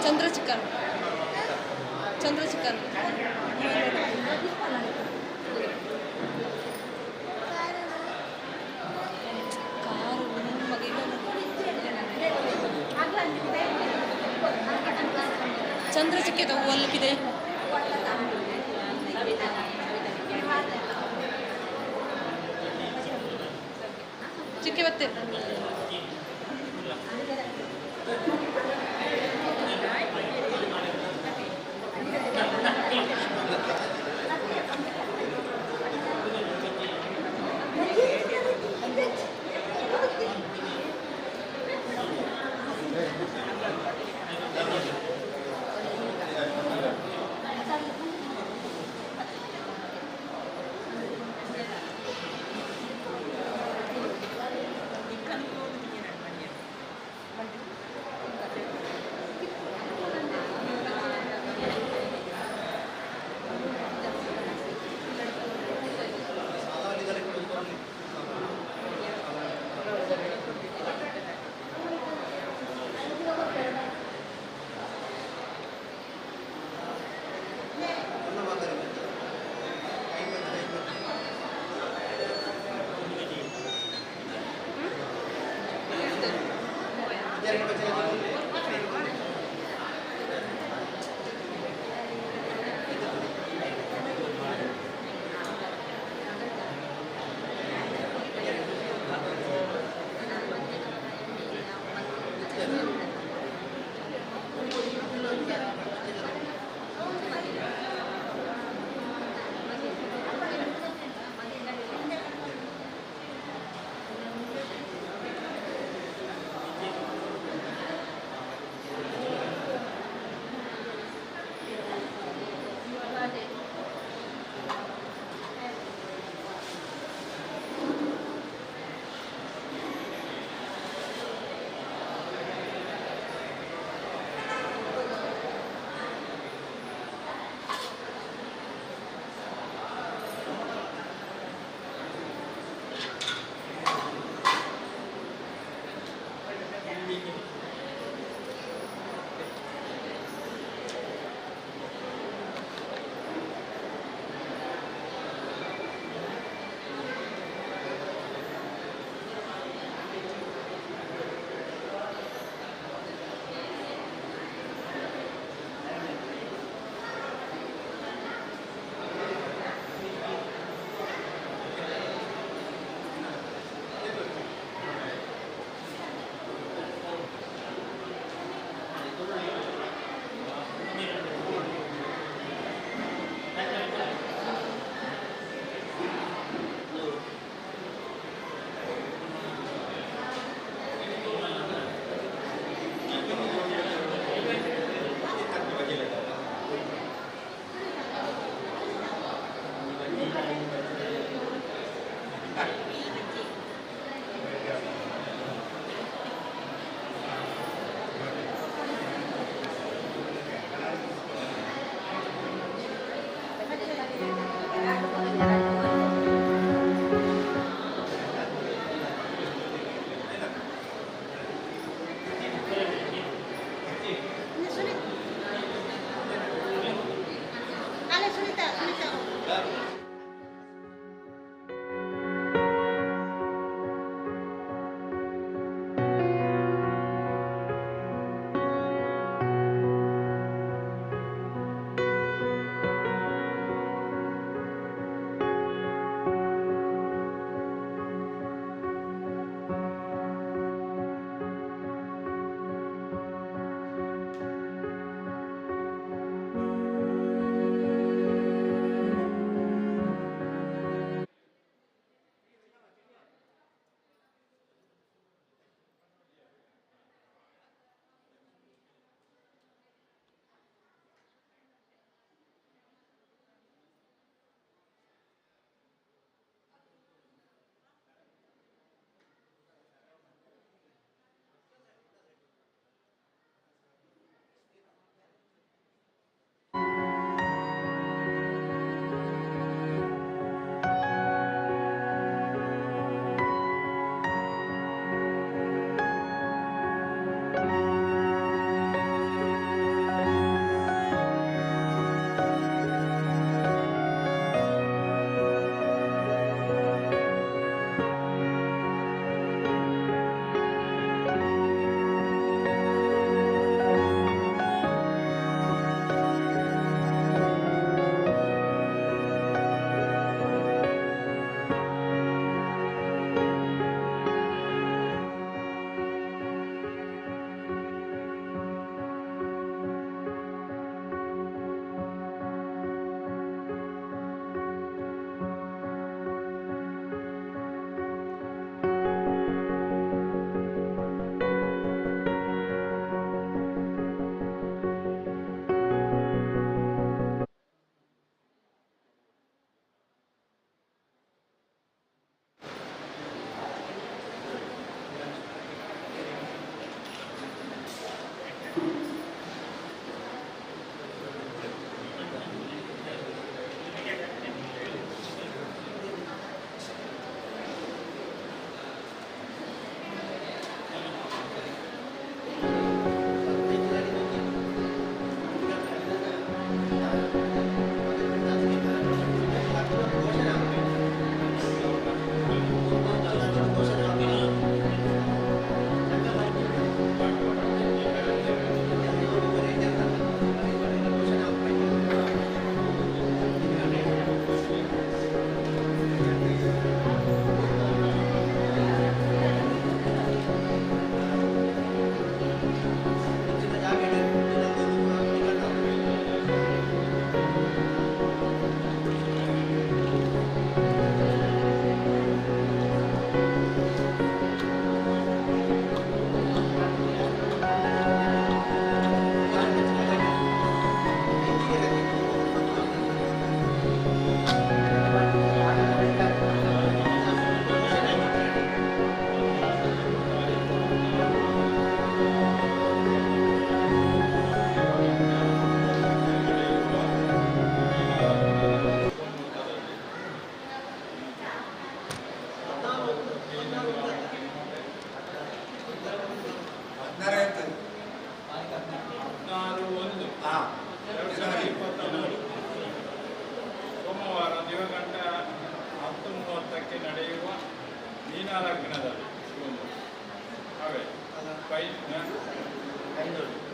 ಚಂದ್ರ chicken ಚಂದ್ರ ಚಿಕ್ಕದ ಒಲ್ಲಪಿದೆ ಚಿಕ್ಕೆ ಬತ್ತೆ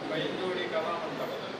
ಬೈಂದೂಡಿ ಕಲಾ ಮಂಟಪದಲ್ಲಿ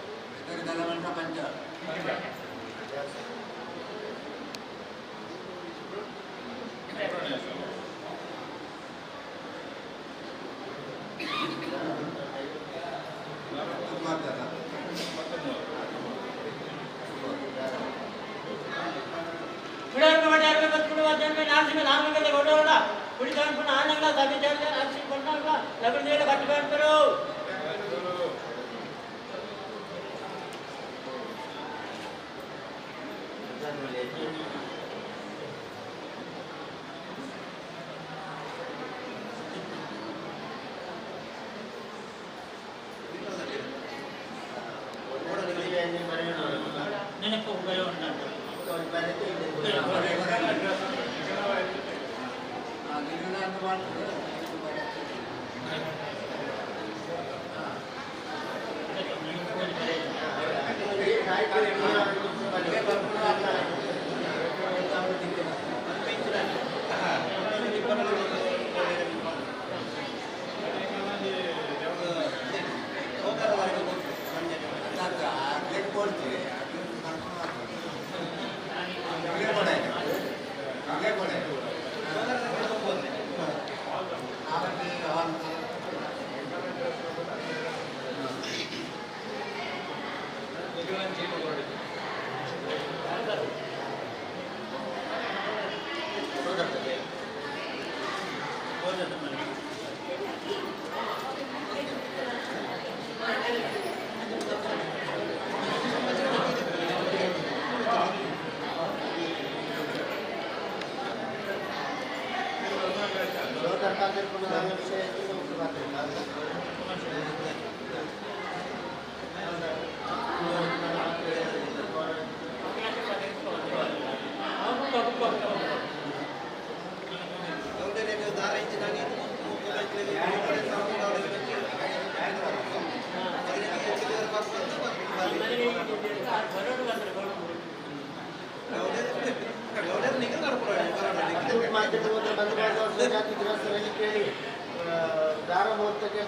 ದಾರ ಮುಹೂರ್ತಕ್ಕೆ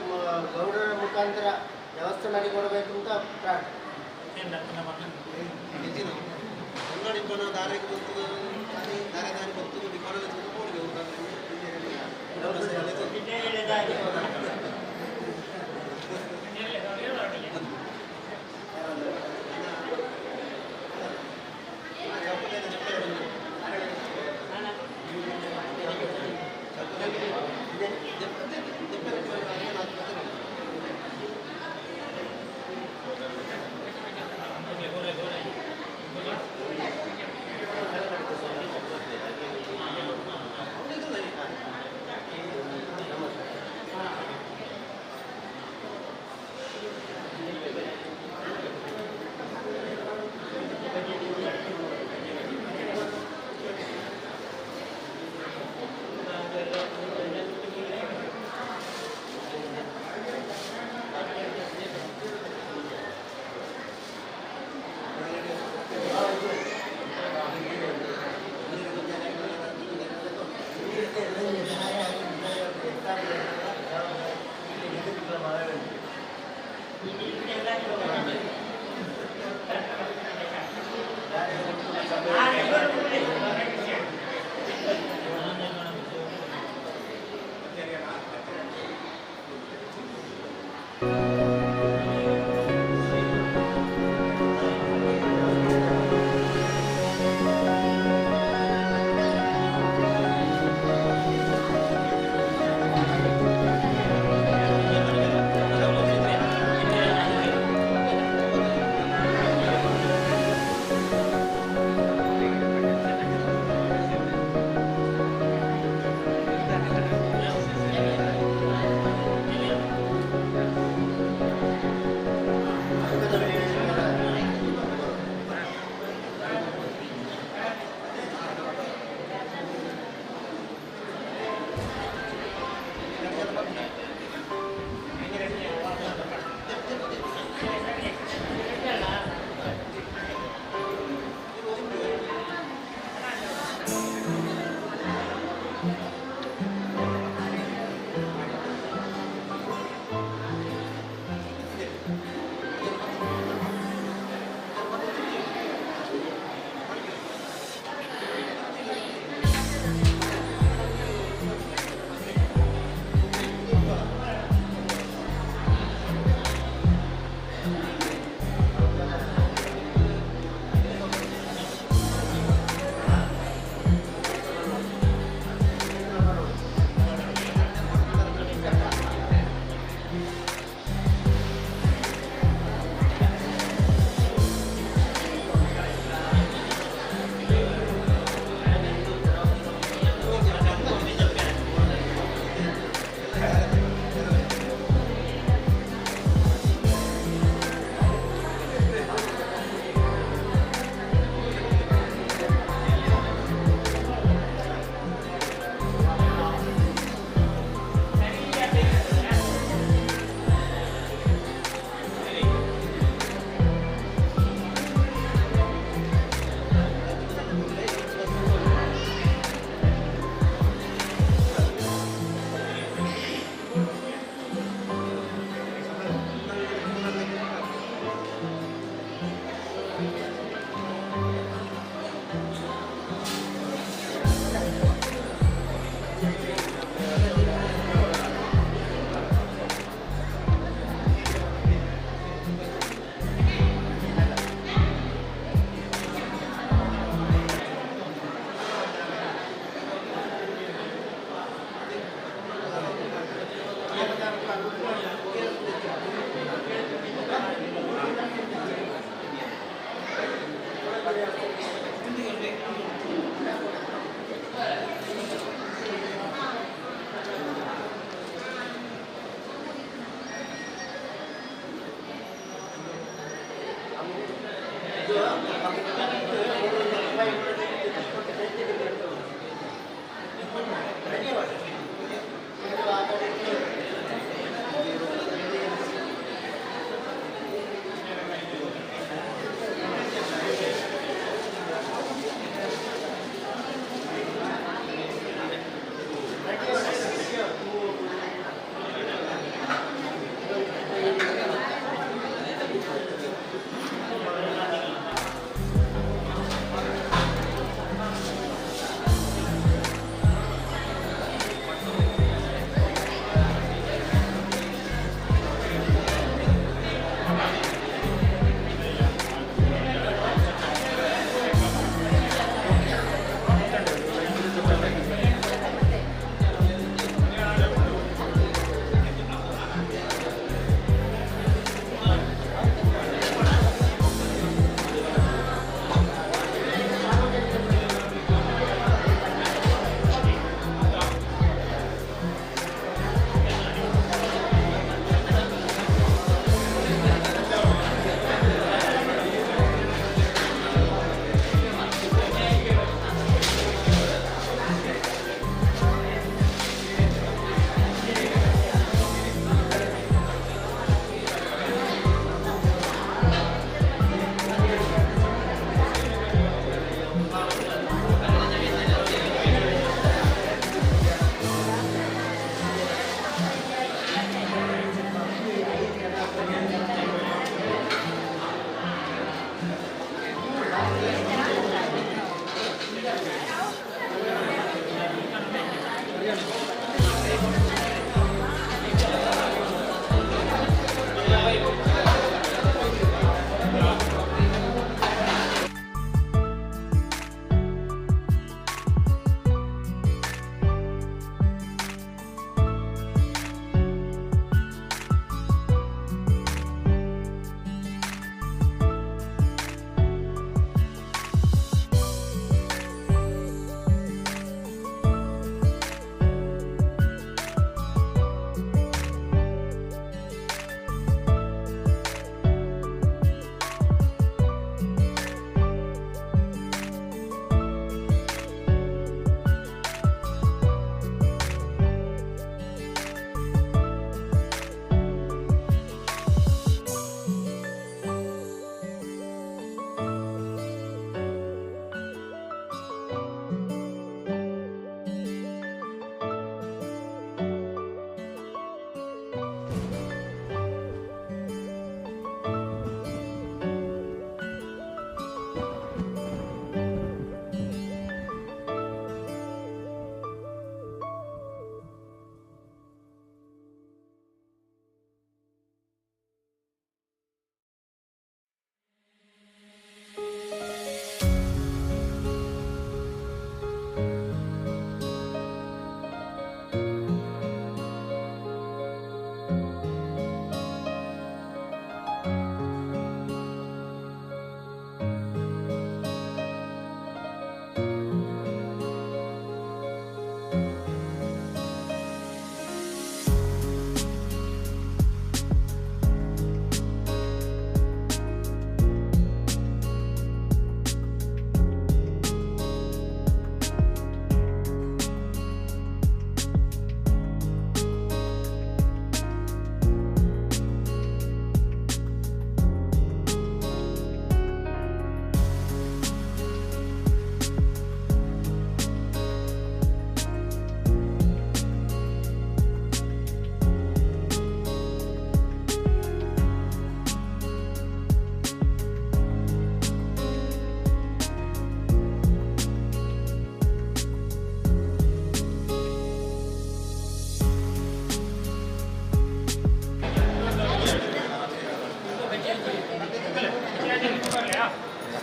ಗೌಡರ ಮುಖಾಂತರ ವ್ಯವಸ್ಥೆ ಮಾಡಿಕೊಡಬೇಕು ಅಂತ ಪ್ರಾರ್ಥನೆ.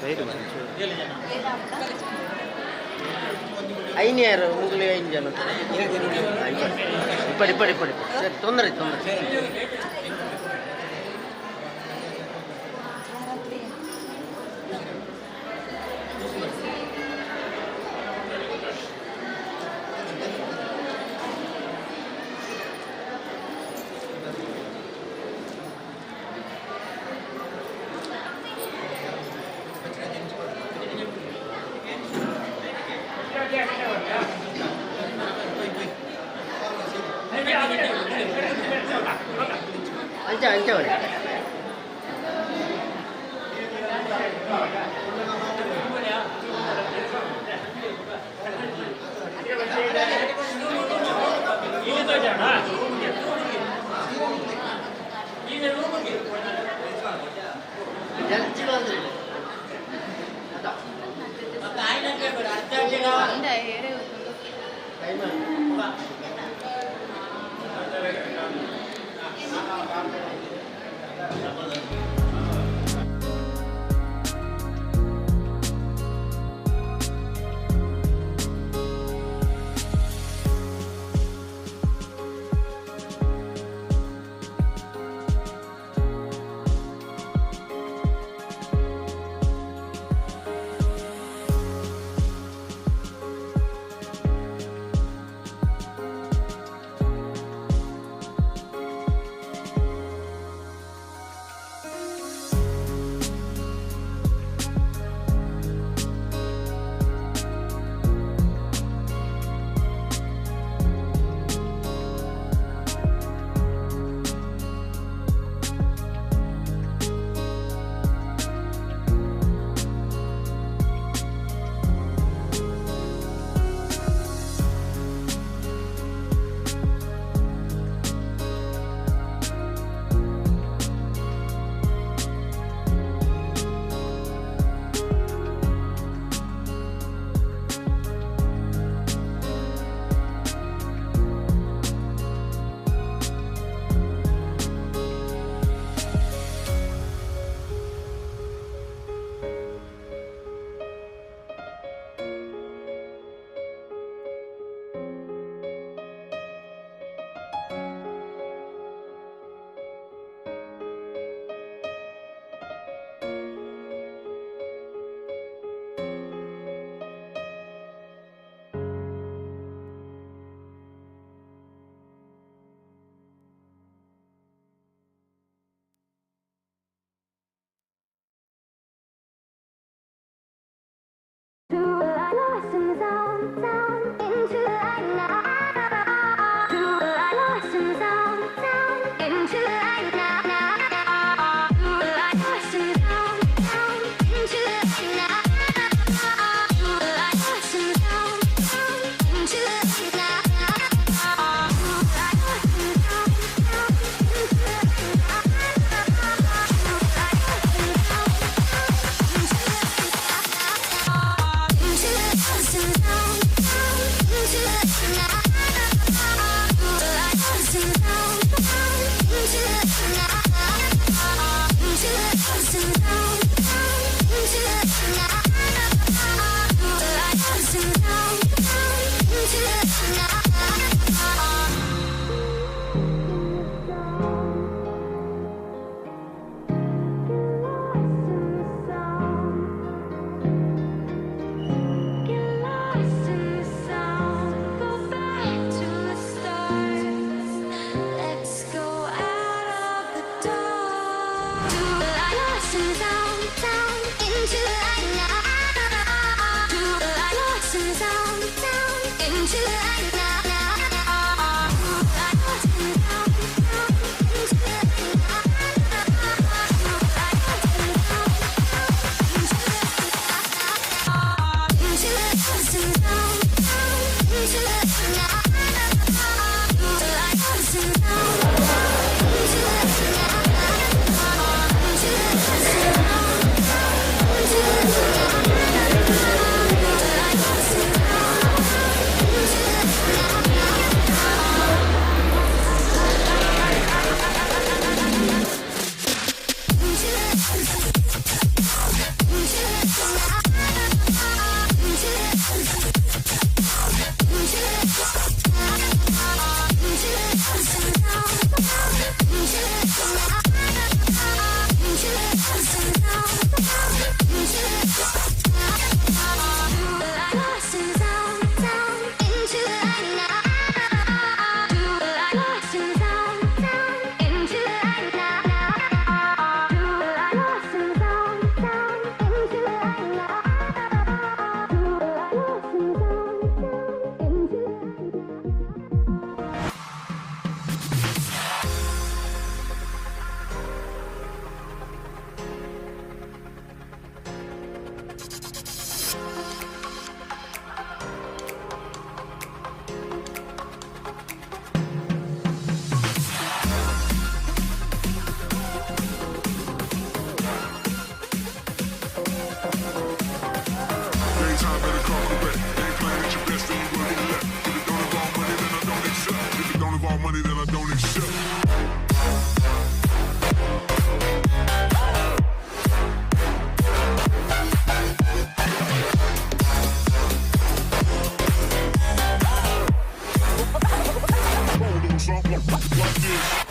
ಸೈಡ್ ಐನ್ಯಾರು ಮುಗಿಲು 5 ಜನ ಇಪ್ಪಡಿ ಸರಿ ತೊಂದರೆ ಅಂಚವರೆ Like this.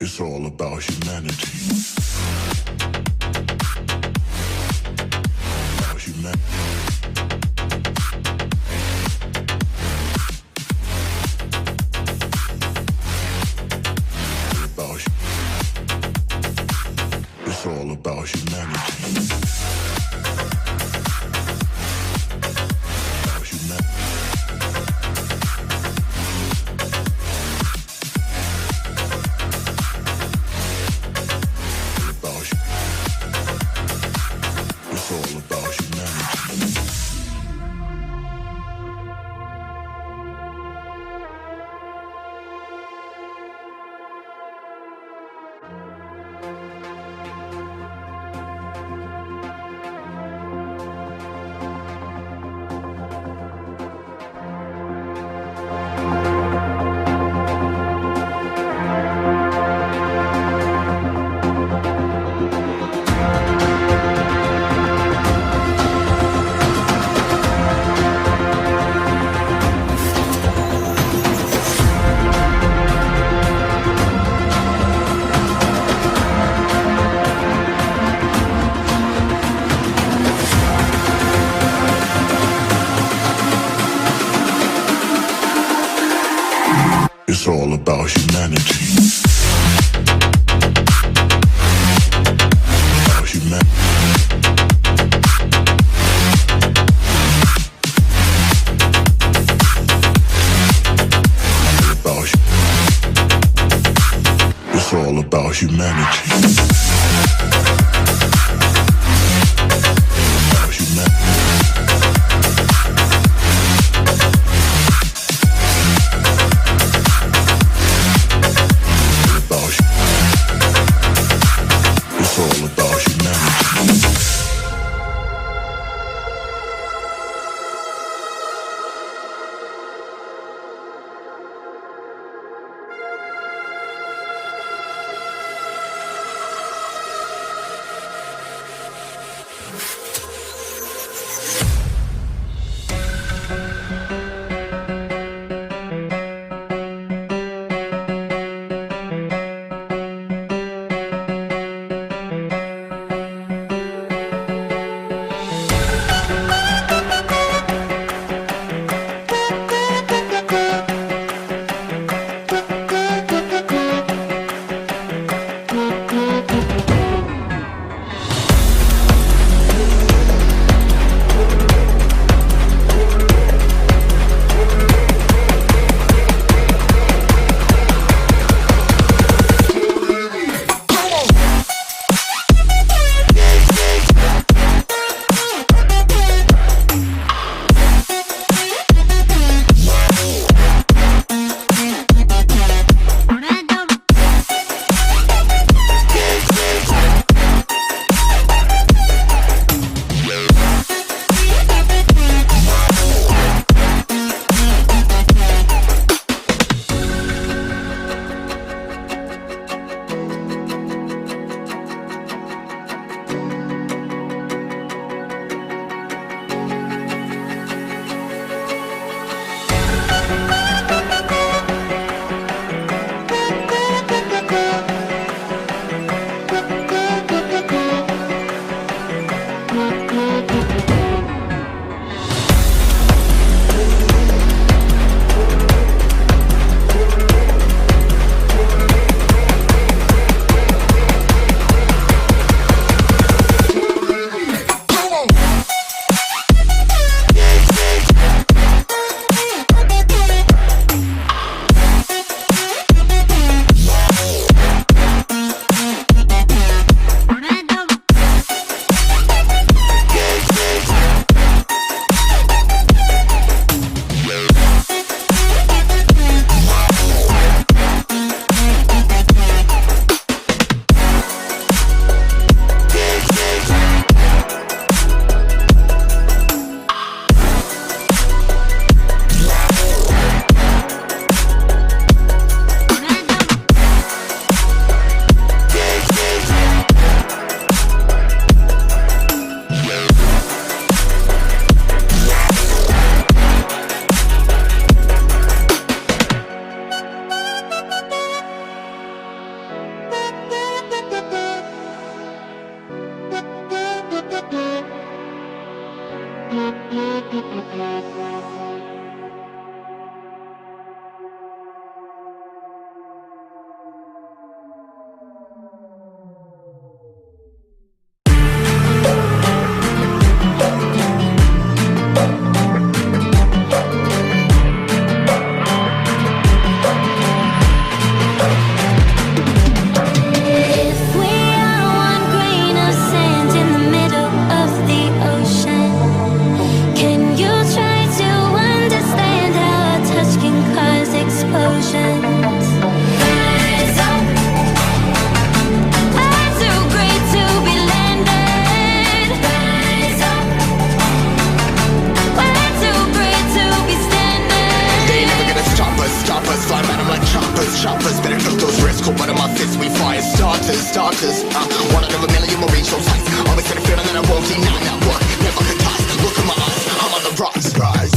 It's all about humanity. About humanity. It's all about humanity. About humanity. It's all about humanity. It's all about humanity. About humanity. It's all about humanity. About humanity. It's all about humanity. starters. One out of a million will reach those heights. Always had a feeling that I won't deny that work. Never could toss. Look in my eyes, I'm on the rocks. Rise.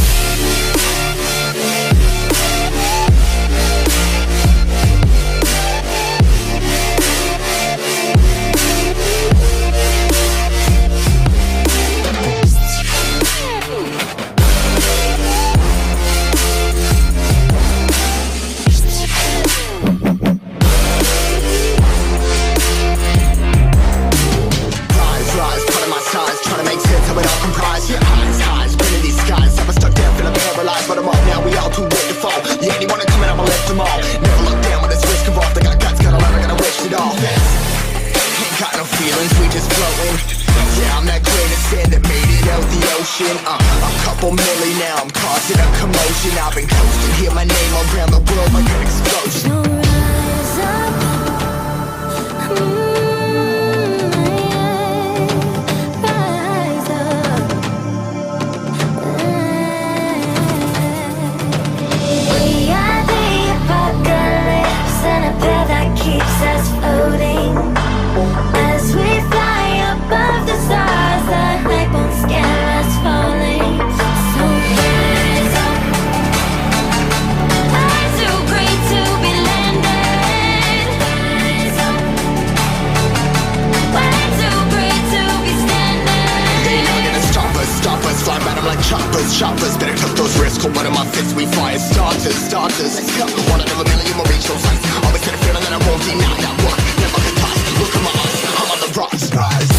A couple milli now, I'm causing a commotion. I've been coasting, hear my name around the world like an explosion. So rise up, rise up. We are the apocalypse, and a pair that keeps us floating. As we fly above the stars, the hype won't scare us falling. So rise up. I'm too great to be landed. Rise up. We're too great to be standing. They never gonna stop us, fly by them like choppers. Better tuck those wrists, cold one of my fists, we fire starters. Let's go. One out of a million will reach those heights. Always had a feeling that I won't deny that work. Never could toss. Look in my eyes, I'm on the rocks. Rise.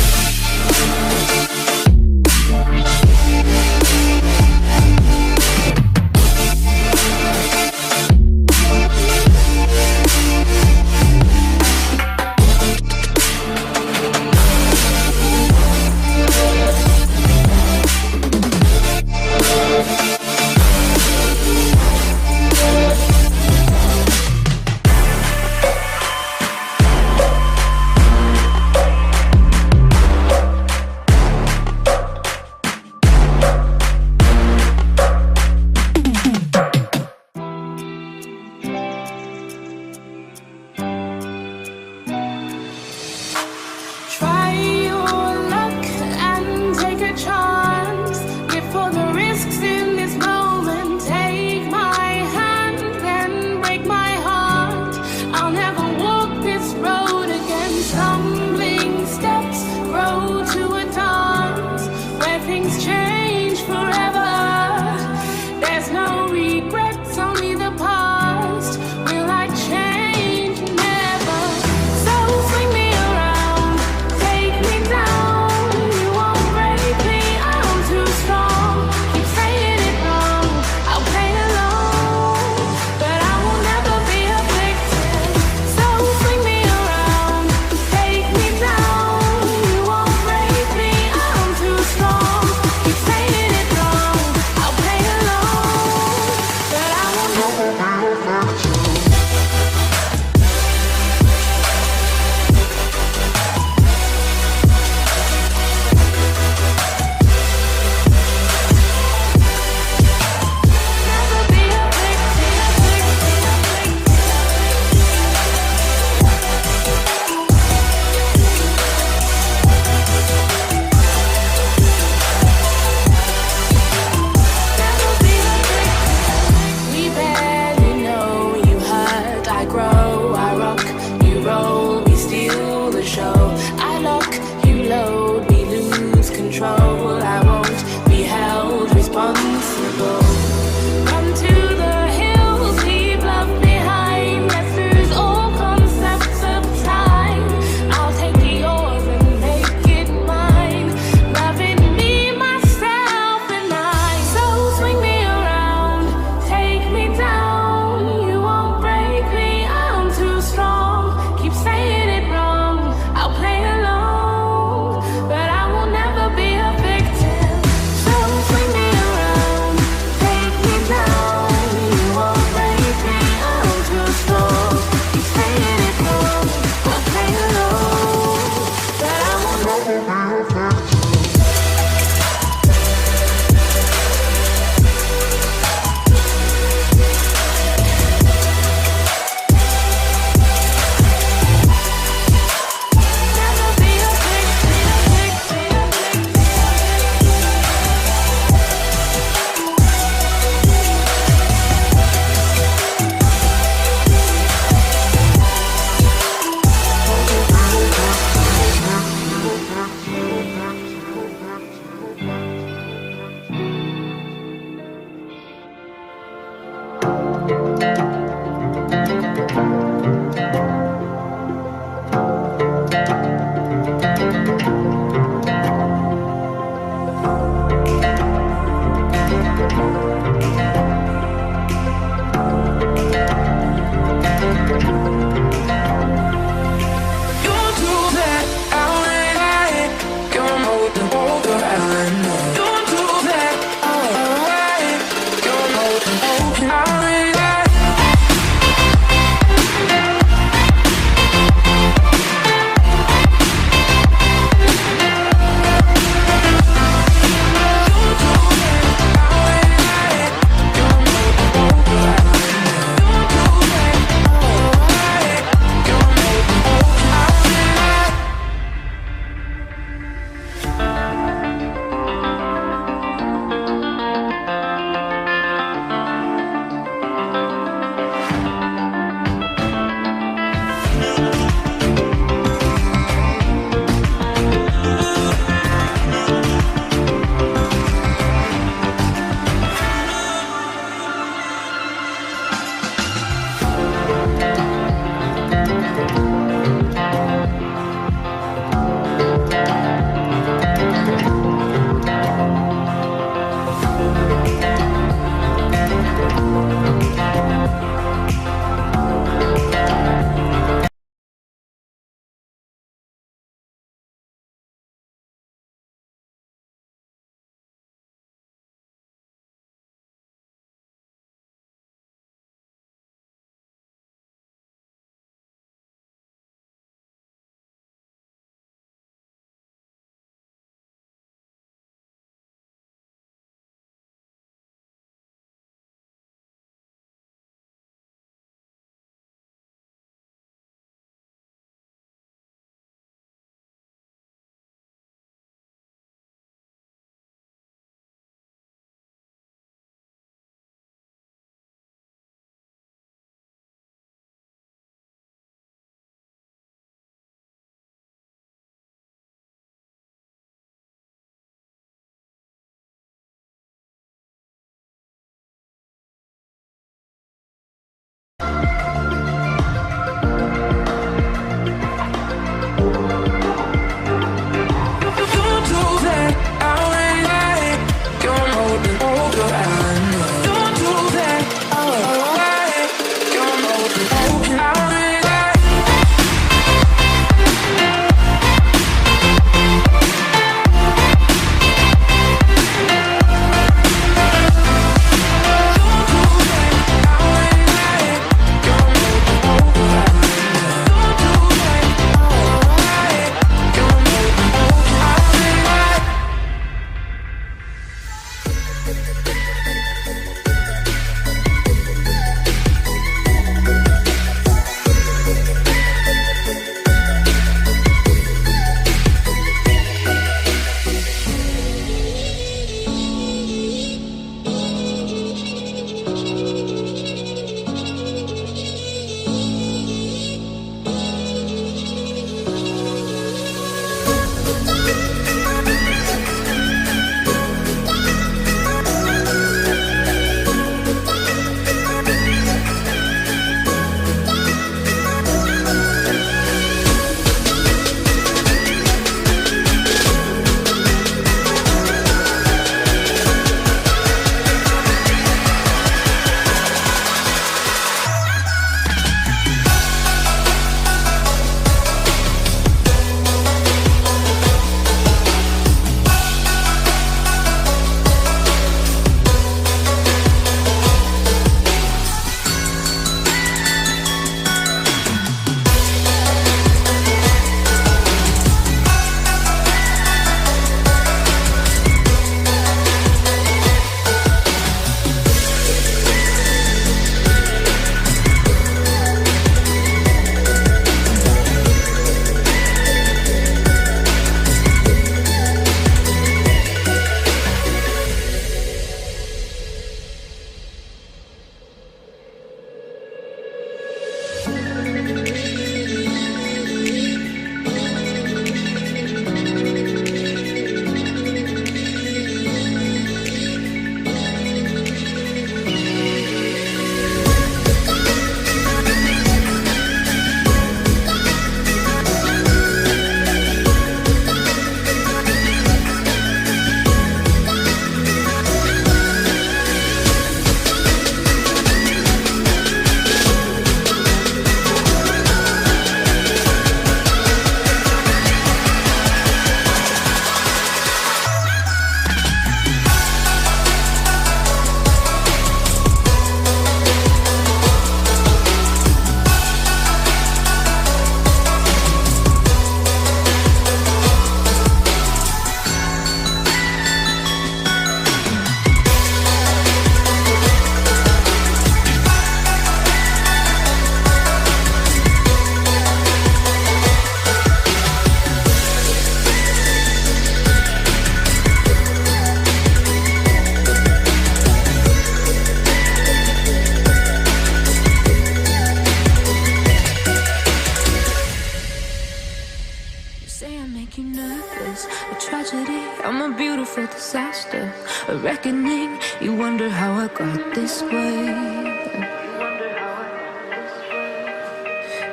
a reckoning. You wonder how I got this way.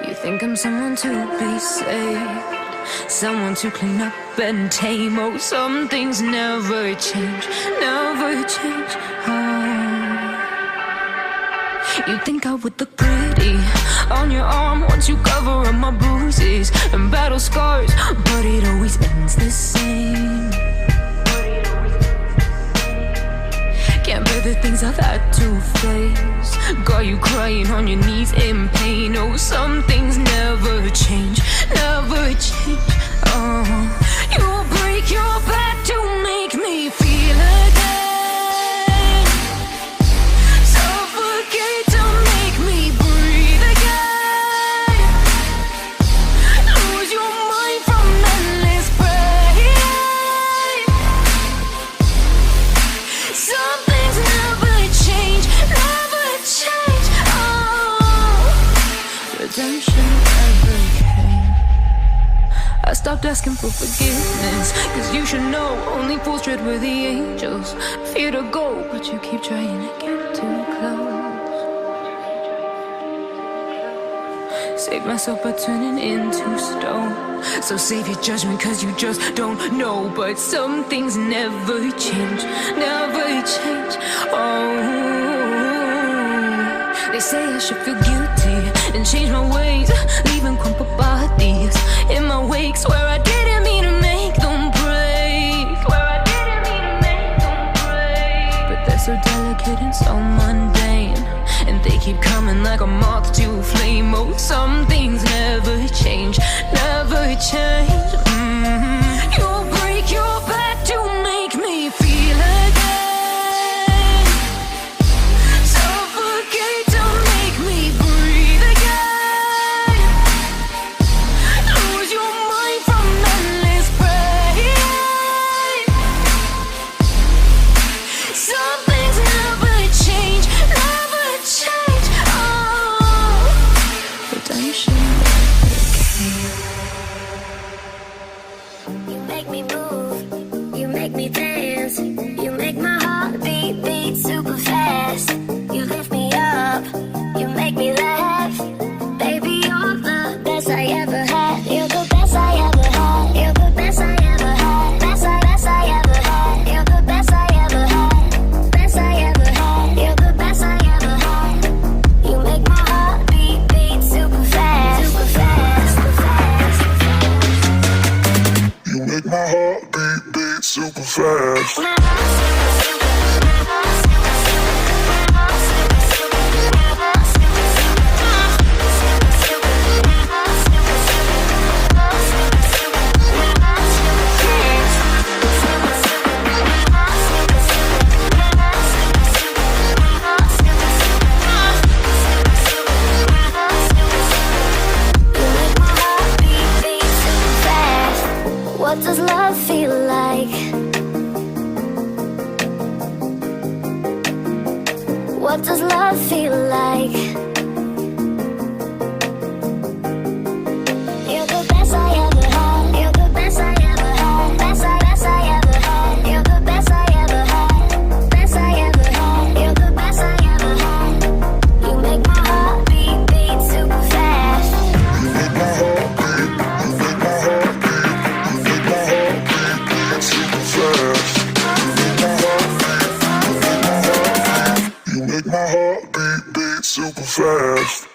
You think I'm someone to be saved, someone to clean up and tame. Oh, some things never change, never change. Oh, you think I would look pretty on your arm once you cover up my bruises and battle scars, but it always ends the same. Can't bear the things I've had to face, got you crying on your knees in pain. Oh, some things never change, never change. Oh, you break your back to make me feel again, suffocate to make me breathe again, lose your mind from endless pain. Some things never change, never change. Oh, redemption never came. I stopped asking for forgiveness, cause you should know only fools tread where the angels fear to go, but you keep trying to get too close. Save myself by turning into stone, so save your judgment cause you just don't know. But some things never change, never change. Oh, they say I should feel guilty and change my ways, leaving crumpled bodies in my wake. Swear I didn't mean to make them break, swear I didn't mean to make them break. But they're so delicate and so mundane, and they keep coming like a moth to a flame. Oh, some things never change, never change. You break your back to make me feel again, suffocate to make me breathe again, lose your mind from endless pain. Some things never change, never change. Oh, redemption never came. You make me move, you make me dance, you make my heart beat super fast. You lift me up, you make me laugh. Baby, you're the best I ever had. You're the best I ever had. You're the best I ever had. Best I ever had. You're the best I ever had. Best I ever had. You're the best I ever had. You make my heart beat super fast. Super fast. Super fast. You make my heart beat super fast. What does love feel like? What does love feel like? You're the best I ever had. You're the best I ever had. Best I ever had. You're the best I ever had. Best I ever had. You're the best I ever had. You make my heart beat super fast. You make my heart beat, you make my heart beat, you make my heart beat super fast. You make my heart beat super fast.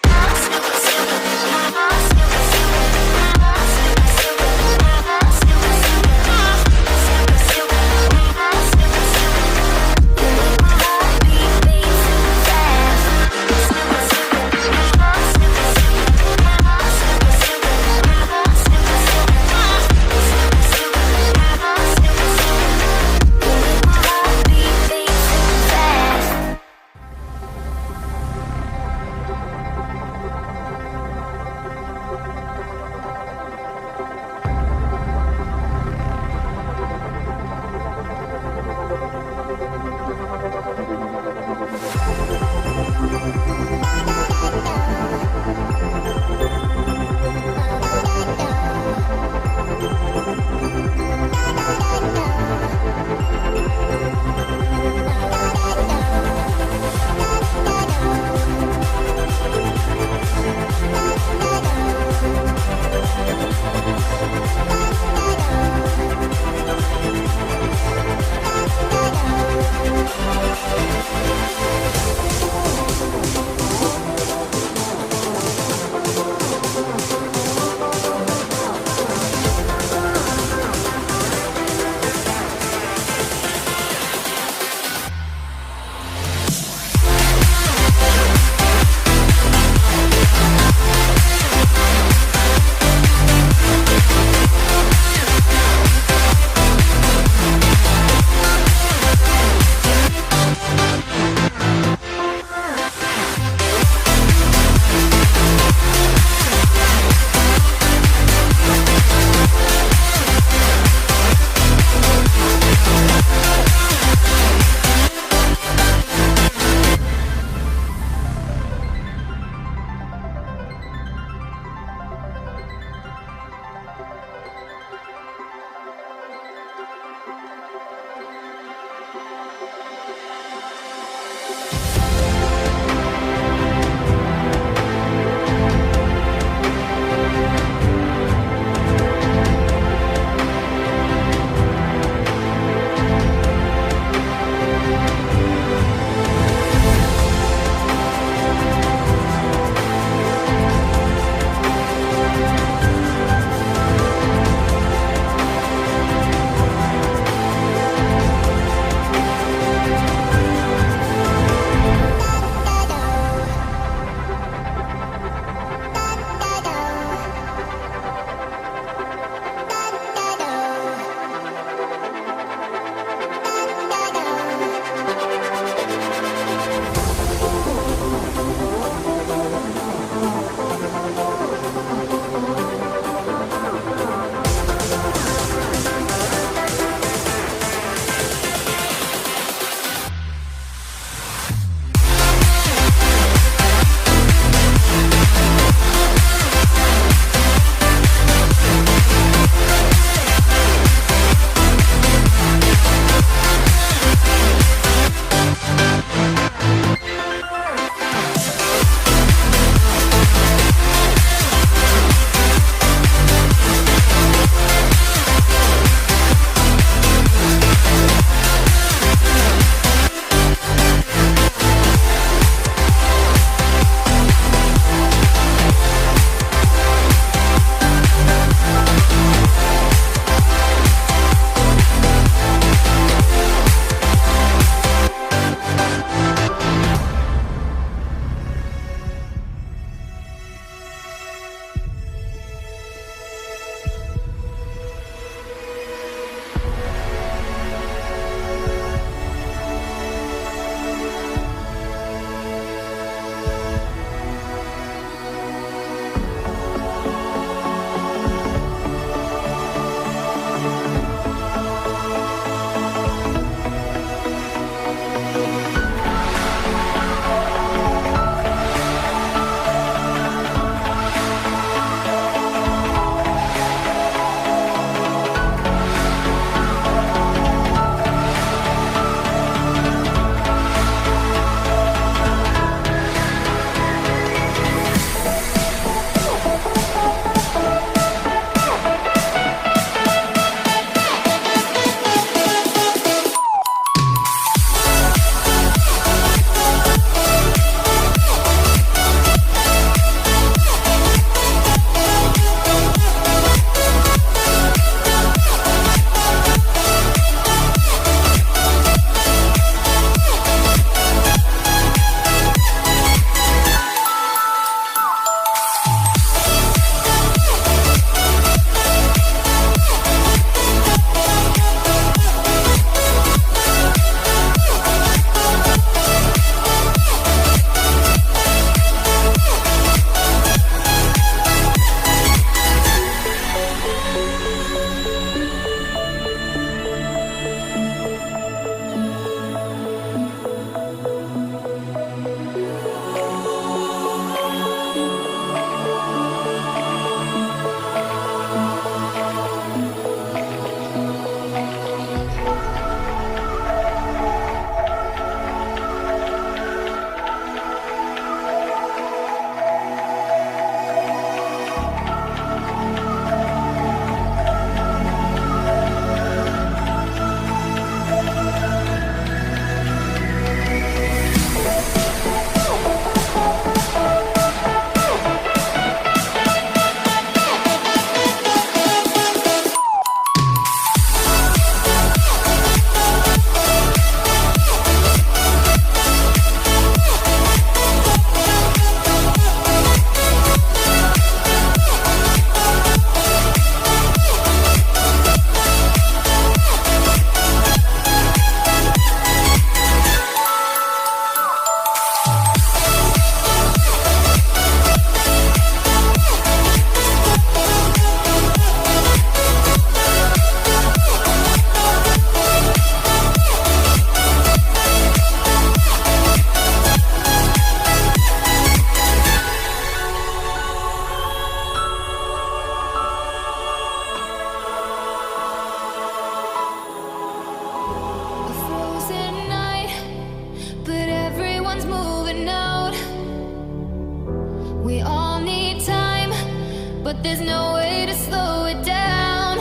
there's no way to slow it down.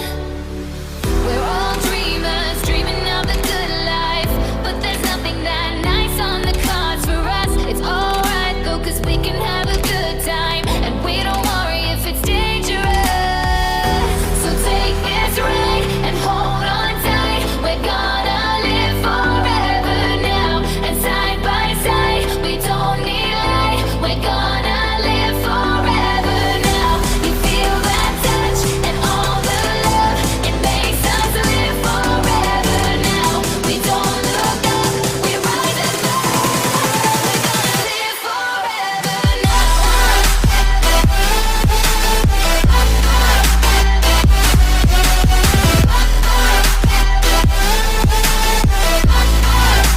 We're all dreamers, dreaming of the good life, but there's nothing that nice on the cards for us. It's alright though, 'cause we can have a good time, and we don't worry if it's dangerous. So take this ride and hold on tight. We're gonna live forever now, and side by side, we don't need light. We're gonna live forever now. You feel that touch and all the love, it makes us live forever now. We don't look up, we rise above. We're gonna live forever now.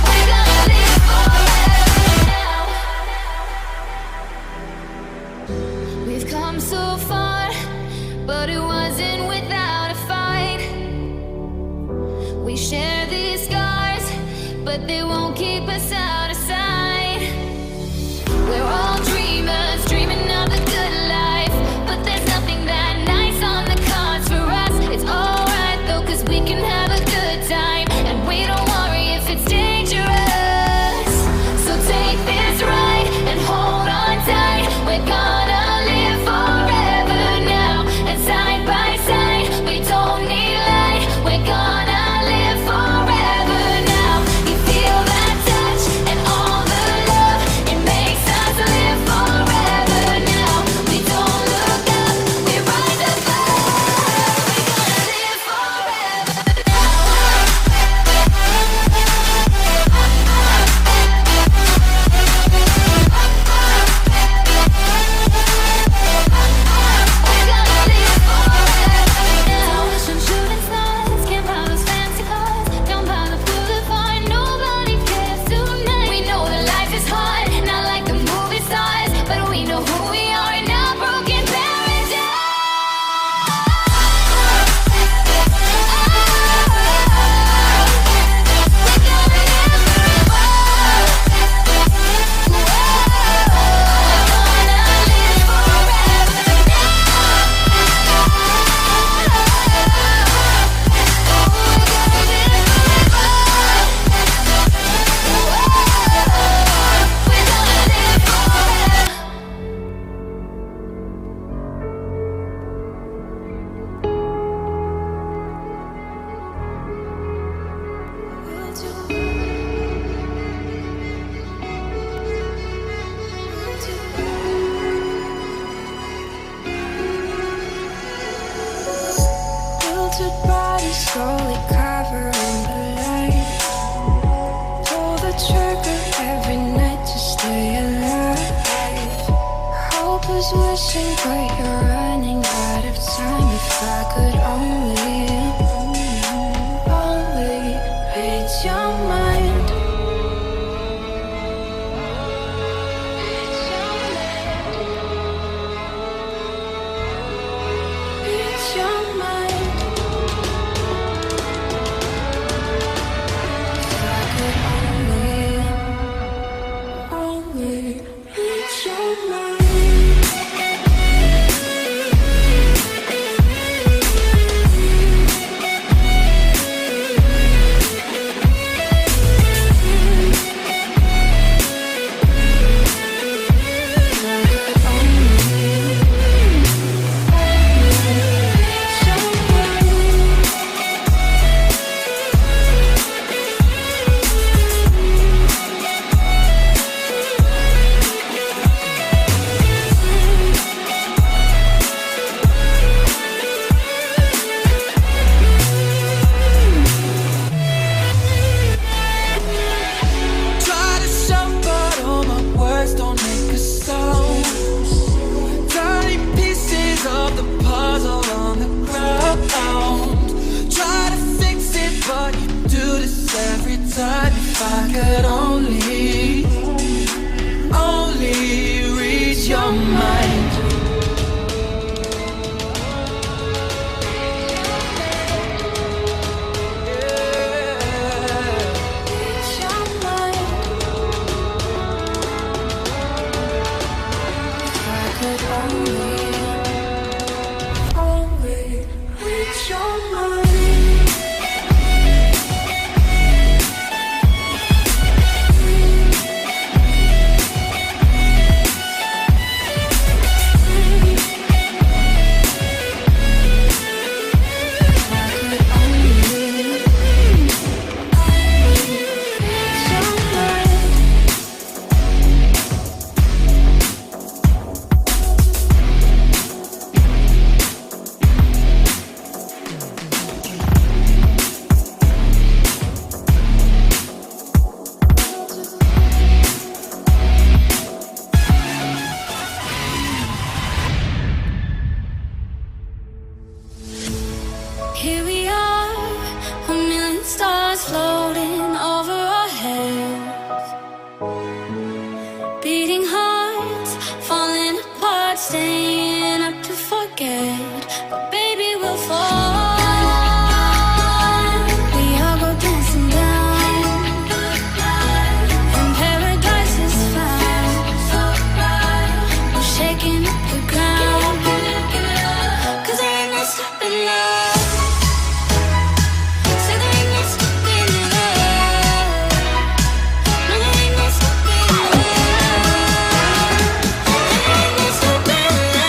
We're gonna live forever now. We've come so far, but it wasn't without a fight. We share these scars, but they won't keep us out of sight. We're all dreamers, dreaming of the good life, but there's nothing that nice on the cards for us. It's alright though, 'cause we can have a good time, and we don't worry if it's dangerous. So take this ride and hold on tight. We're gonna live forever now, and side by side, we don't need light. We're gonna live forever now. You feel that touch and all the love, it makes us live forever now. We don't look up, we rise above. We're gonna live forever now. We're gonna live forever now. Some shooting stars, can't buy those fancy cars, down by the boulevard, nobody cares tonight. We know that life is hard, not like the movie stars, but we know who we are in our broken paradise. We're gonna live forever. Wilted bodies slowly covering the light. Pull the trigger every night to stay alive. Hope is wishing, but you're running out of time. If I could only read your mind. Read your mind. If I could only read your mind. staying up to forget, but baby we'll fall. We all go dancing down, and paradise is found. We're shaking up the ground, 'cause there ain't no stopping love. So there ain't no stopping love. No, there ain't no stopping love. There ain't no stopping love.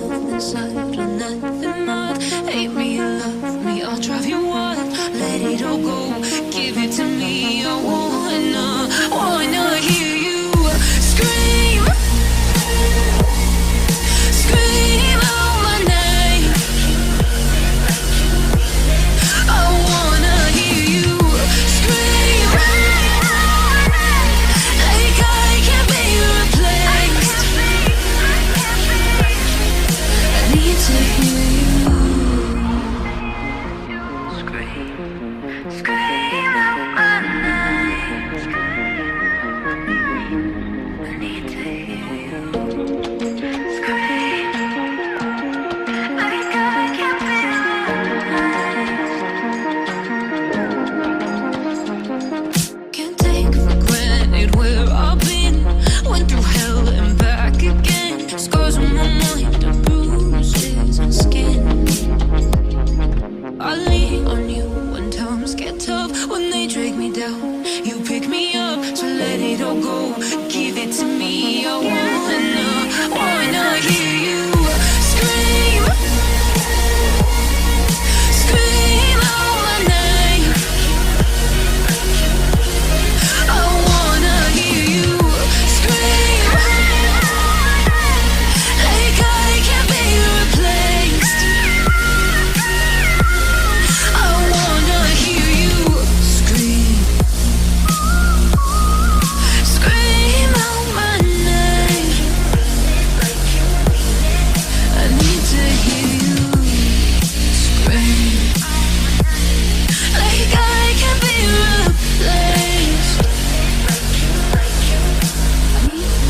nothing side or nothing more. Hate me, love me, I'll drive you wild. Let it all go, give it to me. I wanna hear you scream, scream out my name. I wanna hear you scream, like I can't be replaced. I need to hear you scream, scream out my name. I need to hear you scream, like I can't be replaced. Can't take for granted where I've been. Went through hell and back again. Scars on my mind and bruises and skin. I lean on you when times get tough. When they drag me down, you pick me up. So let it all go, give it to me. I wanna hear you scream, scream out my name. I wanna hear you scream, like I can't be replaced. I wanna hear you scream, scream out my name. I need to hear you scream, like I can't be replaced. I need to hear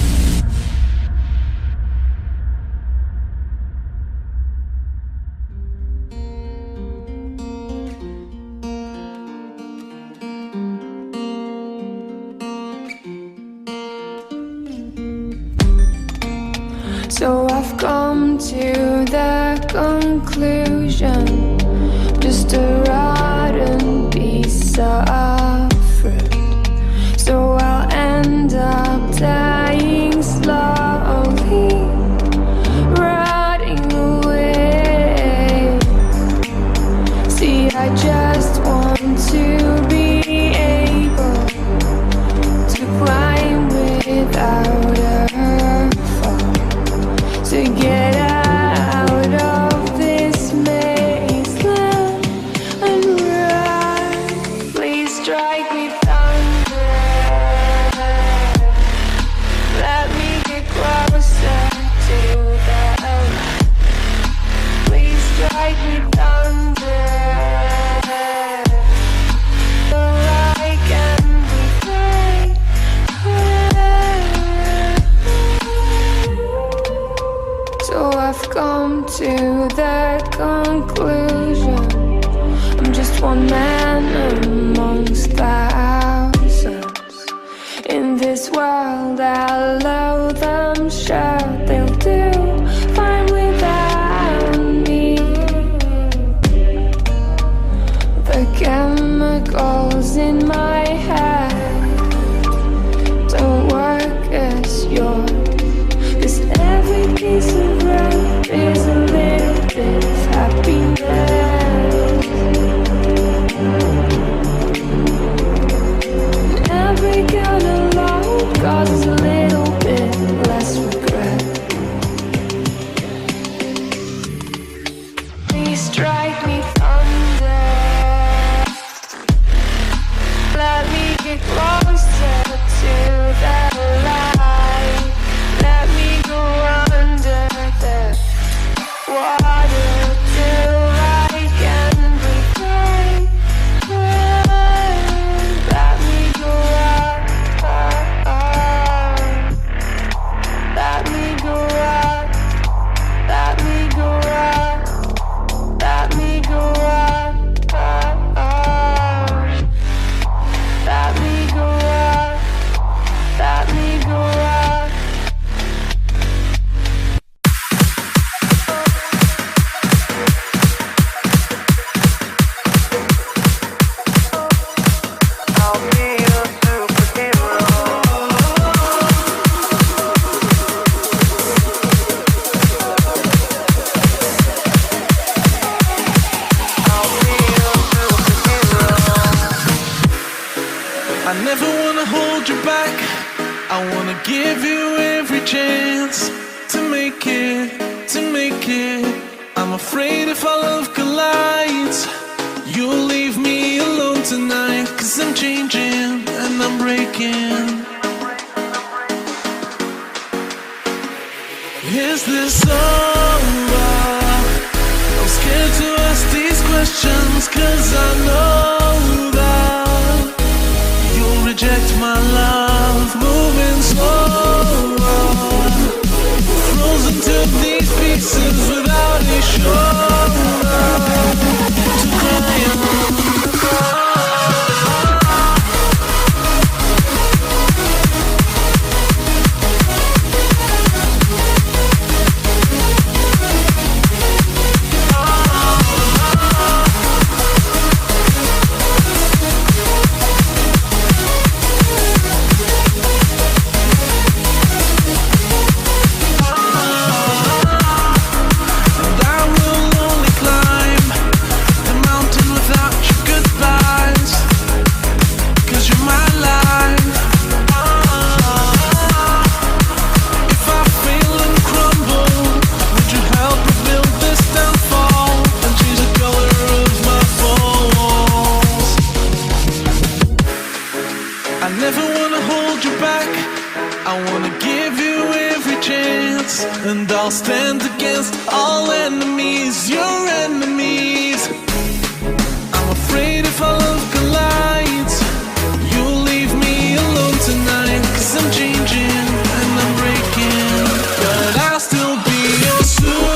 you. So I've come to the conclusion, just a rotten piece of fruit. So I'll end up dying slowly, rotting away. See, I just want to be able to climb without a fall, to get out of this mazeland and run. Please strike me thunder, let me get closer to the light. Please strike me thunder, so I can be free. So I've come to the conclusion, I'm just one man amongst thousands. In this world I'll allow them shout, they'll do fine without me. The chemicals in my head don't work as yours, 'cause every piece of road is a little bit of happiness. Every kind of load causes a little bit less regret. give you every chance to make it, to make it. I'm afraid if our love collides, you'll leave me alone tonight. 'Cause I'm changing and I'm breaking. Is this over? I'm scared to ask these questions, 'cause I know that you'll reject my love. Moving slower, frozen to these pieces without a shoulder to cry on. And I'll stand against all enemies, your enemies. I'm afraid if our love collides, you'll leave me alone tonight. 'Cause I'm changing and I'm breaking, but I'll still be your superhero.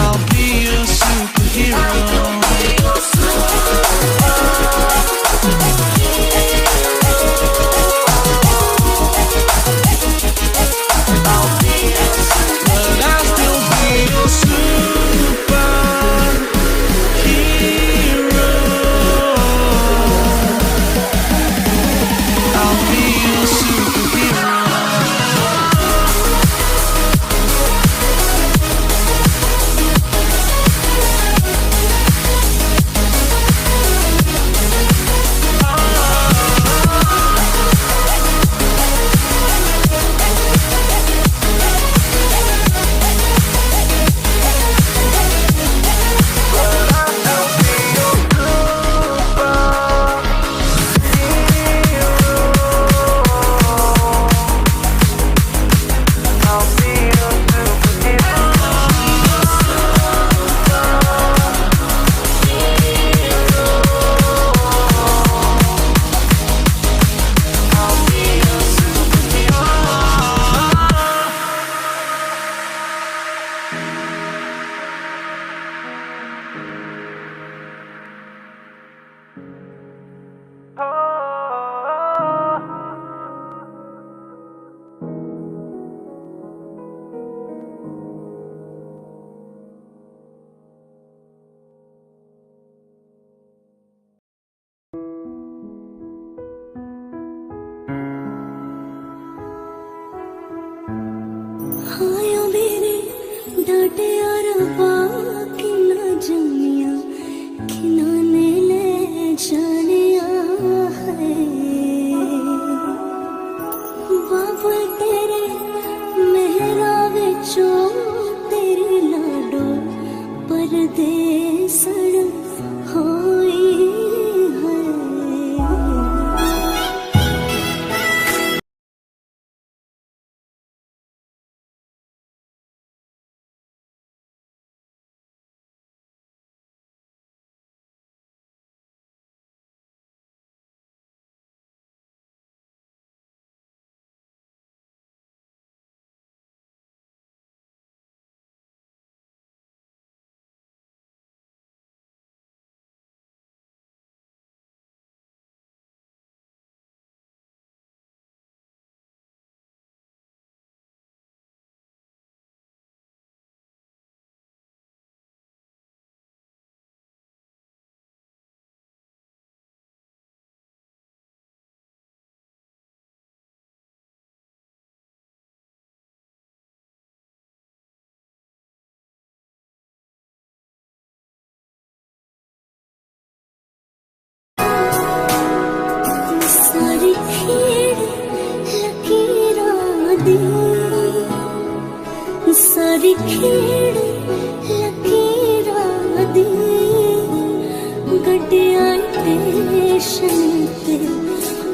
I'll be your superhero. सारी खेड़ लकीरां दी गड्डियां station ते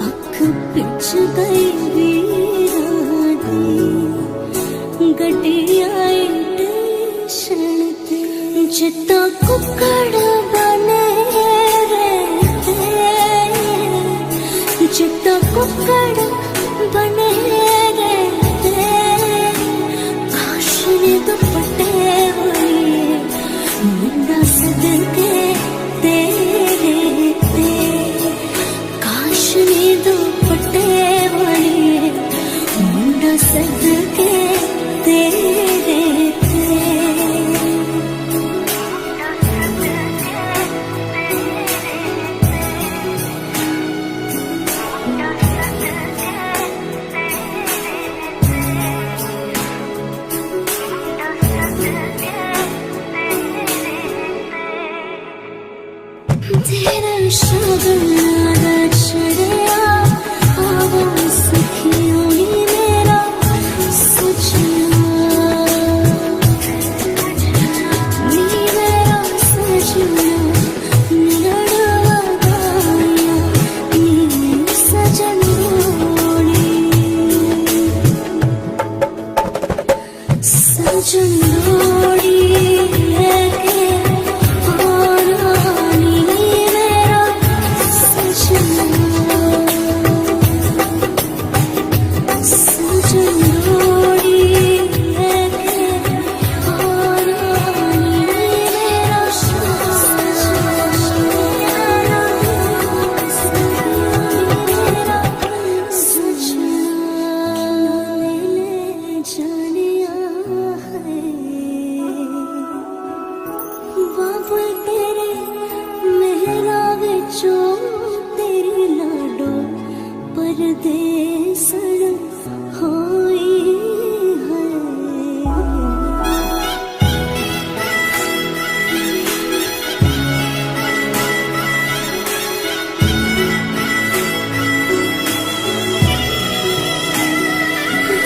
अख pitch गई वीरां दी गड्डियां station ते जित्ता कुकड़ बने रहते जित्ता कुकड़ बने रहते काश ने दुपट्टे हुए मुंडा सदके तेरे ते काश ने दुपट्टे हुए मुंडा सदके तेरे ते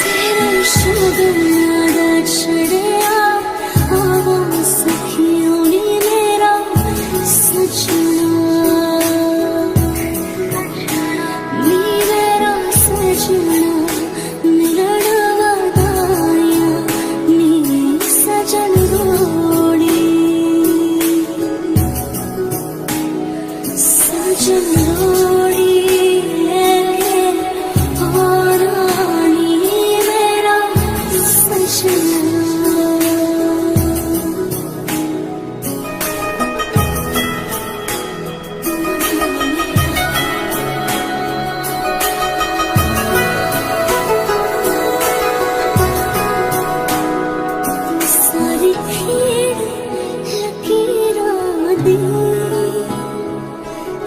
तेरा शगुना छड़िया आवा सखियों नी मेरा सजना नी मेरा सजना लड़वा गाया नी सजन रोड़ी सजन रोड़ी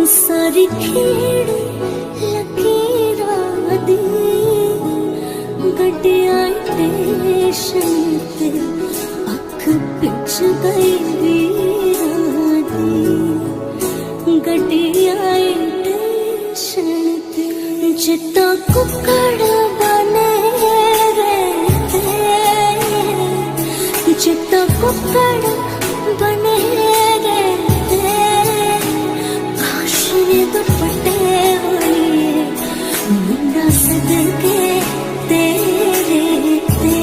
सारी खेड़ लकीरां दी गड्डियां स्टेशन ते अख पिच गई वीरां दी गड्डियां स्टेशन ते जित्ता कुकड़ बने रहते जित्ता कुकड़ बने रहते काश ने दुपट्टे हुए मुंडा सदके तेरे ते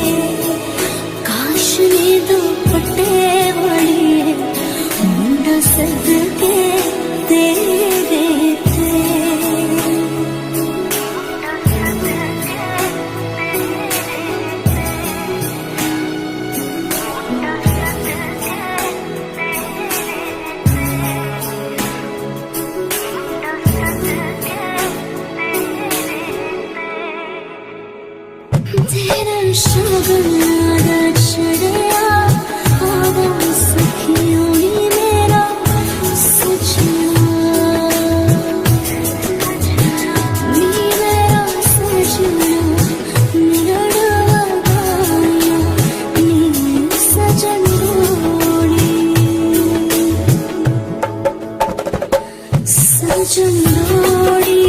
काश ने दुपट्टे हुए मुंडा सदके तेरे ते तेरा शगुना छड़िया आवा सखियों नी मेरा सजना नी मेरा सजना लड़वा गाया नी सजन रोड़ी सजन रोड़ी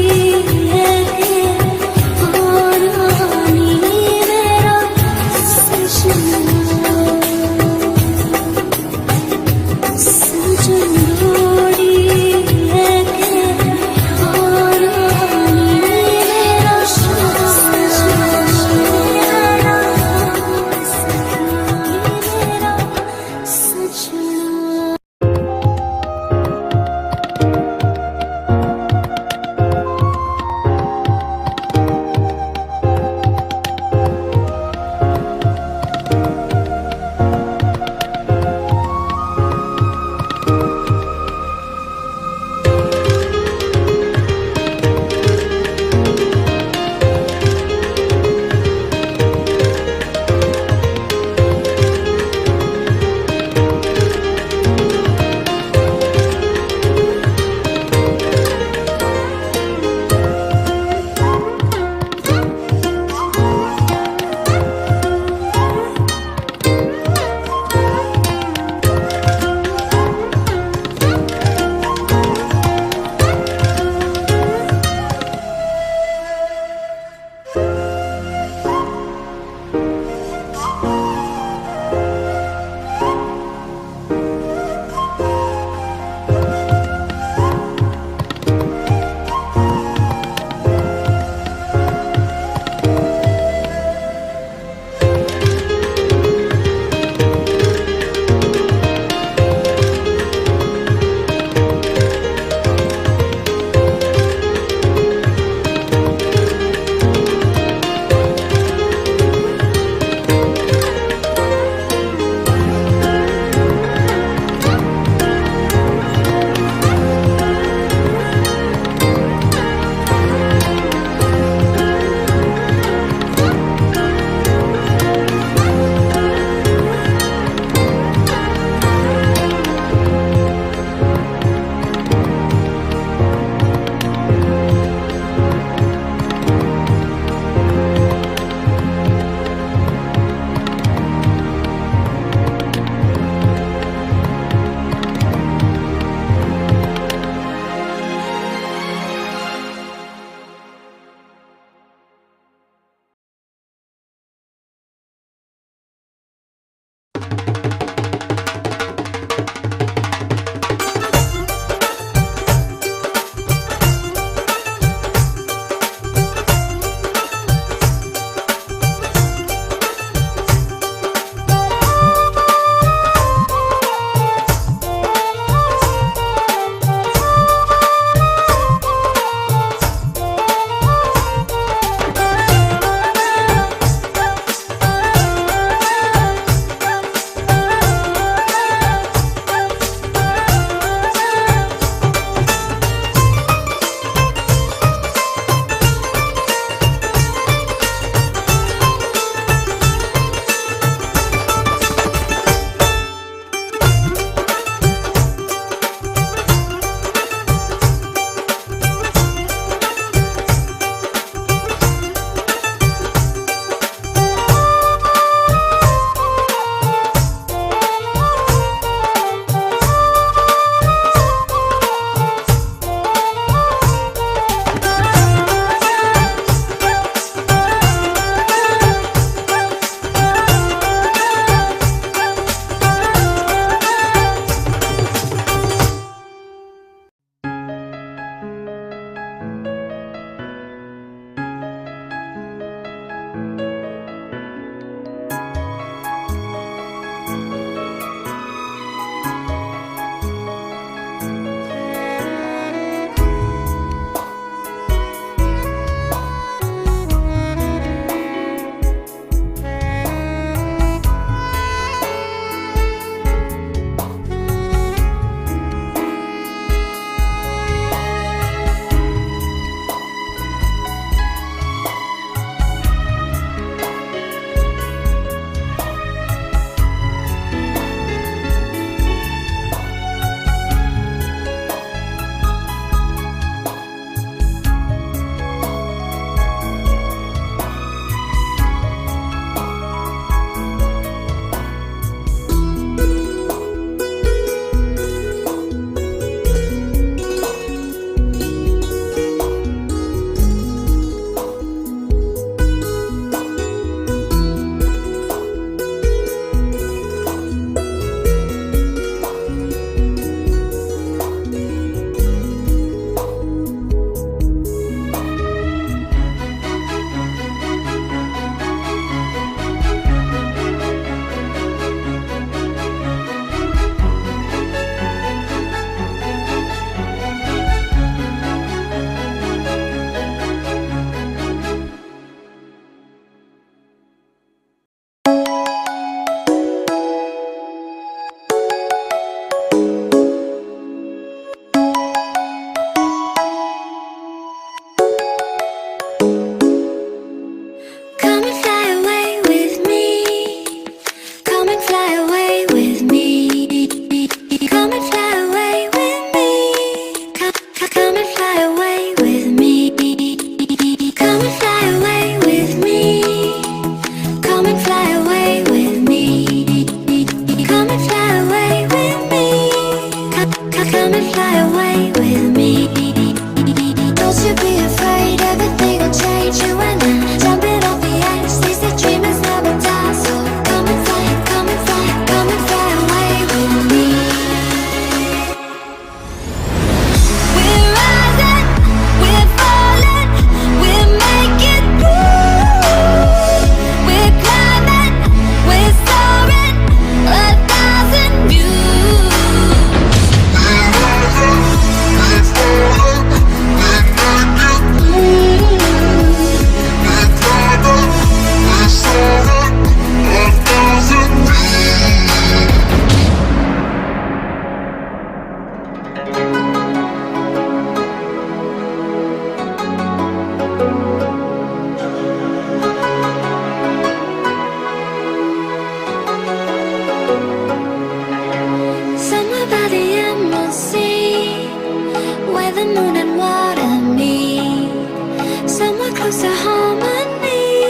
close to harmony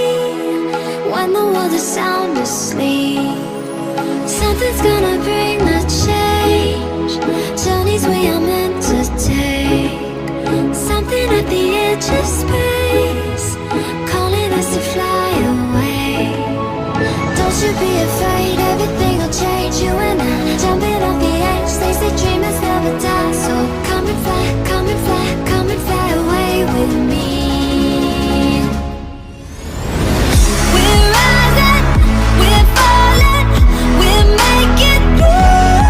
when the world is sound asleep. Something's gonna bring the change. Journeys we are meant to take. Something at the edge of space, calling us to fly away. Don't you be afraid, everything will change. You and I, jumping off the edge. They say dreamers never die, so come and fly, come and fly, come and fly away with me. We're rising, we're falling, we're making through.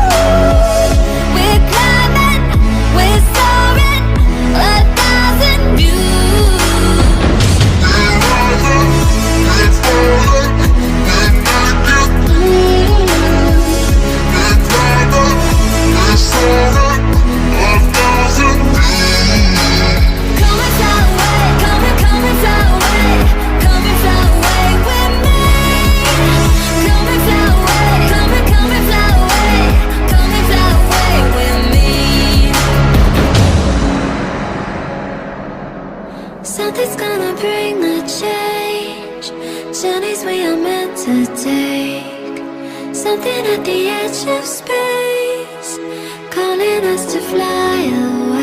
We're climbing, we're soaring, 1,000 views. We're rising, we're falling, we're making through. We're climbing, we're soaring, 1,000 views. Come and fly away, come and fly away, come and fly away with me. Come and fly away, come and fly away, come and fly away with me. Something's gonna bring the change. Journeys we are meant to take. Something at the edge of space, calling us to fly away.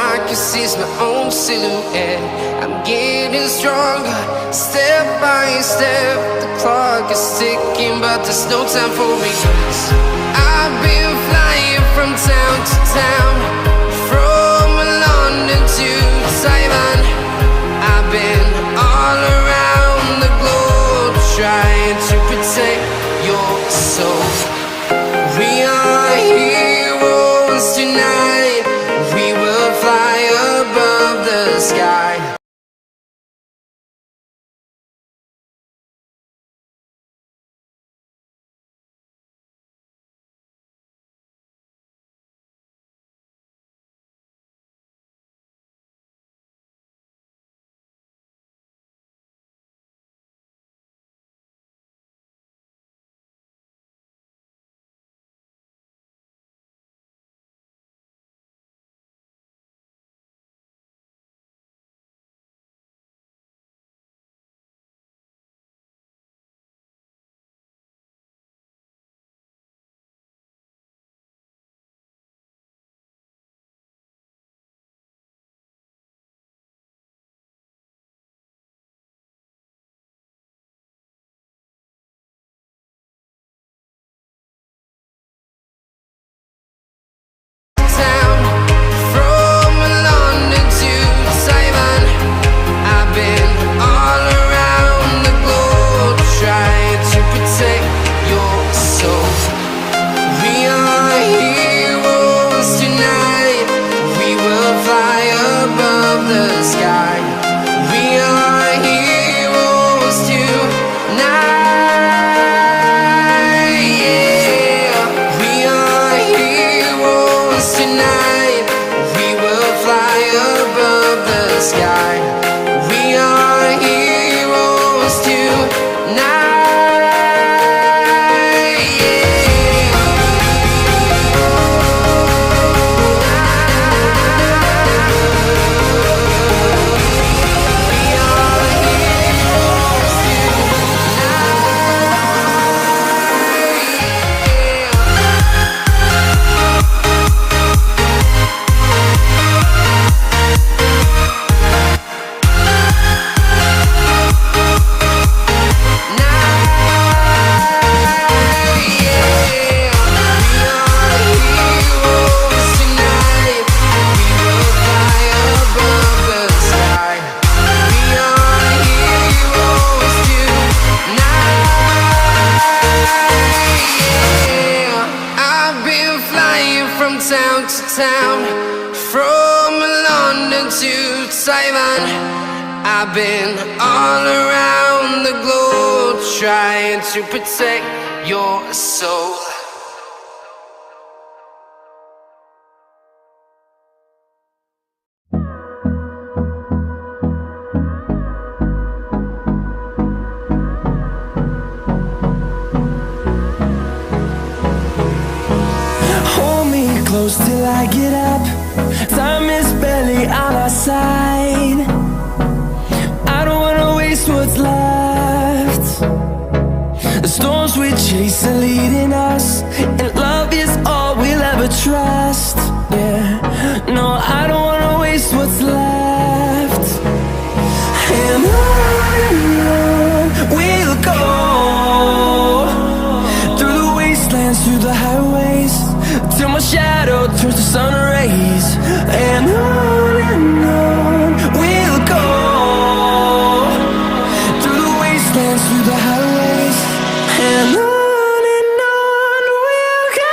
I can seize my own silhouette. I'm getting stronger, step by step. The clock is ticking, but there's no time for me. I've been flying from town to town, from London to Taiwan. I've been all around the globe, trying to protect your soul. We are heroes tonight. We will fly above the sky. I've been all around the globe, trying to protect your soul. Hold me close till I get up. Time is barely on our side. I don't wanna waste what's left. The storms we chase are leading us, and love is all we'll ever trust. Yeah, no, I don't wanna waste what's left. And on we'll go, through the wastelands, through the highways, till my shadow turns to sun rays. And on we'll go, through the wastelands, through the highways, and on we'll go.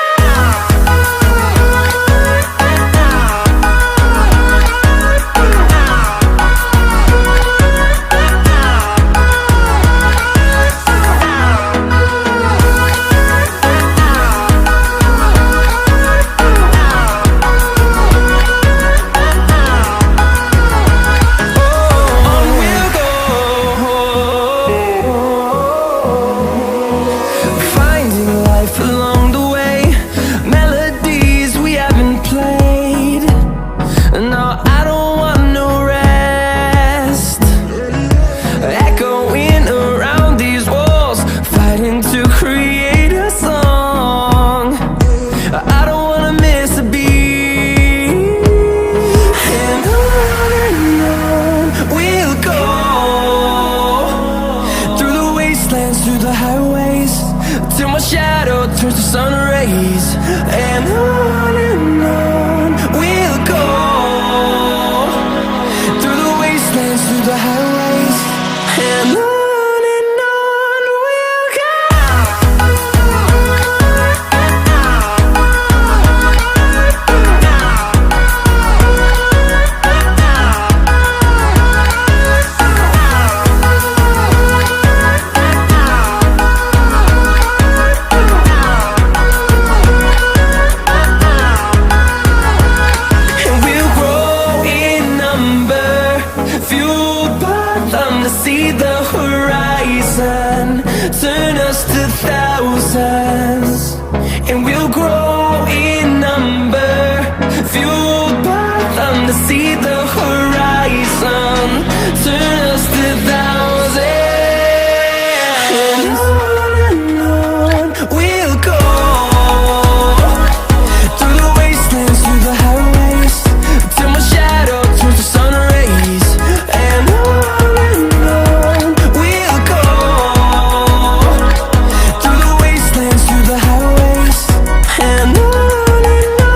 the horizon, turn us to thousands. And on we'll go, through the wastelands, through the highways, till my shadow turns to sun rays. And on we'll go, through the wastelands, through the highways. And on we'll go.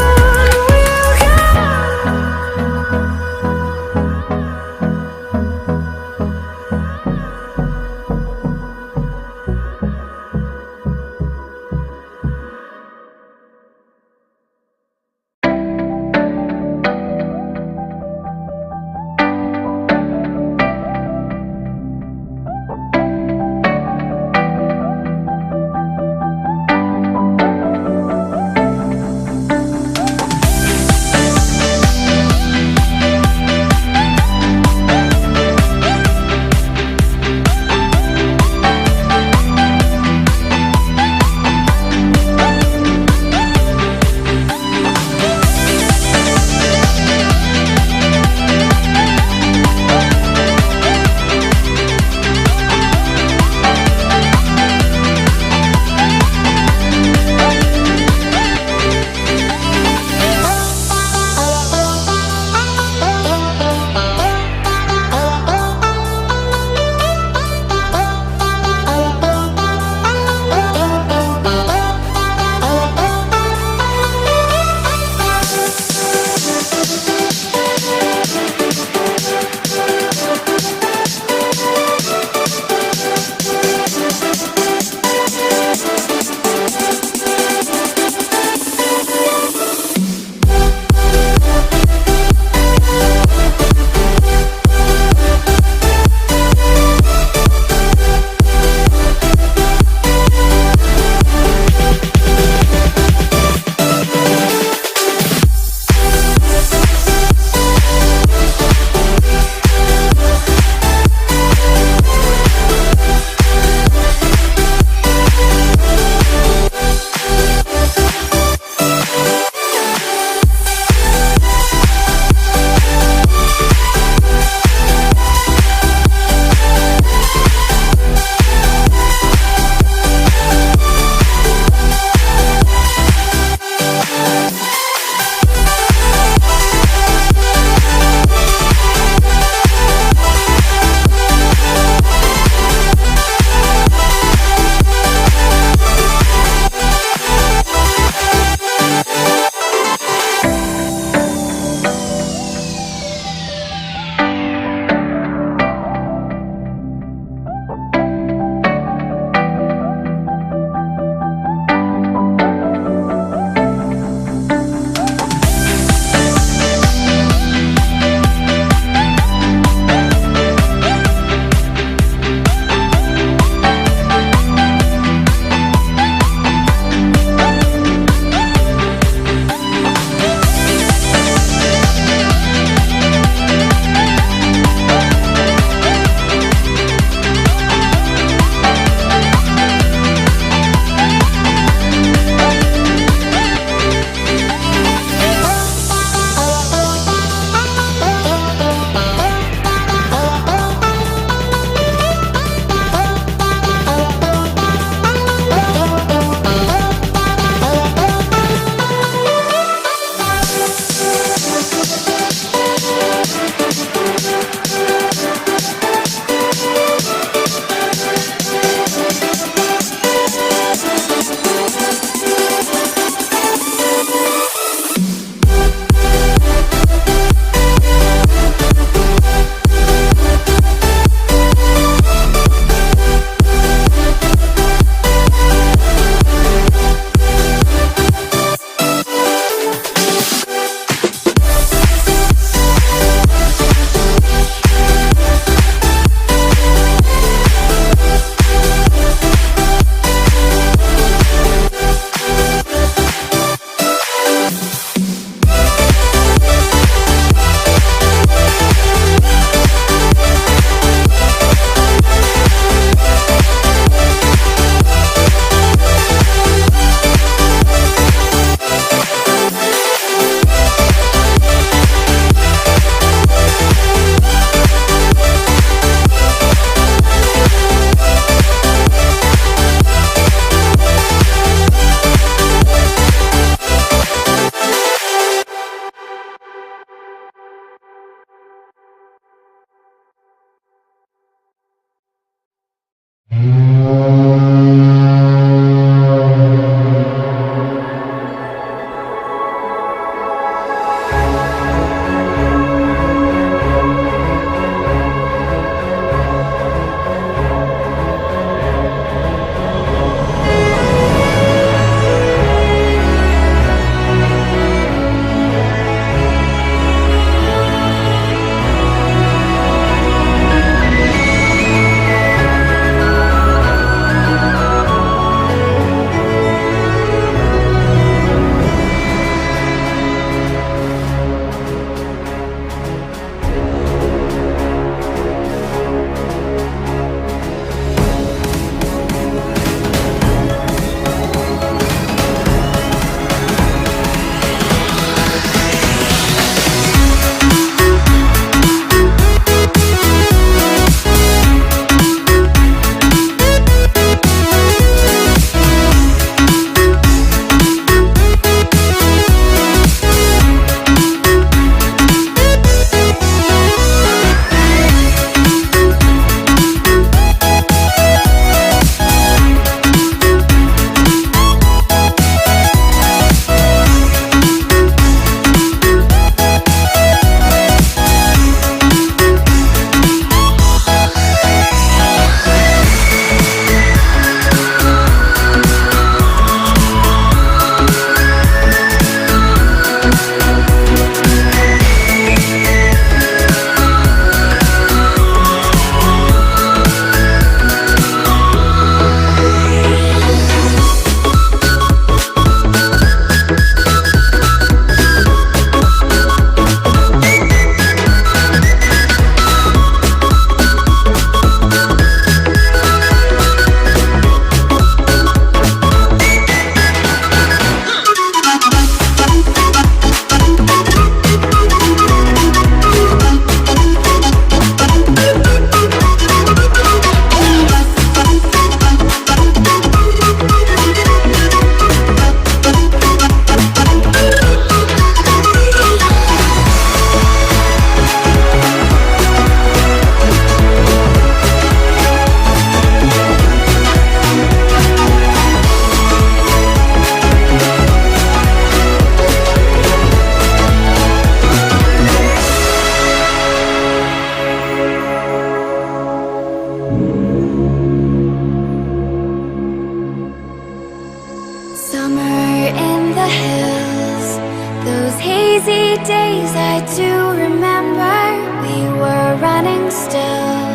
standing still,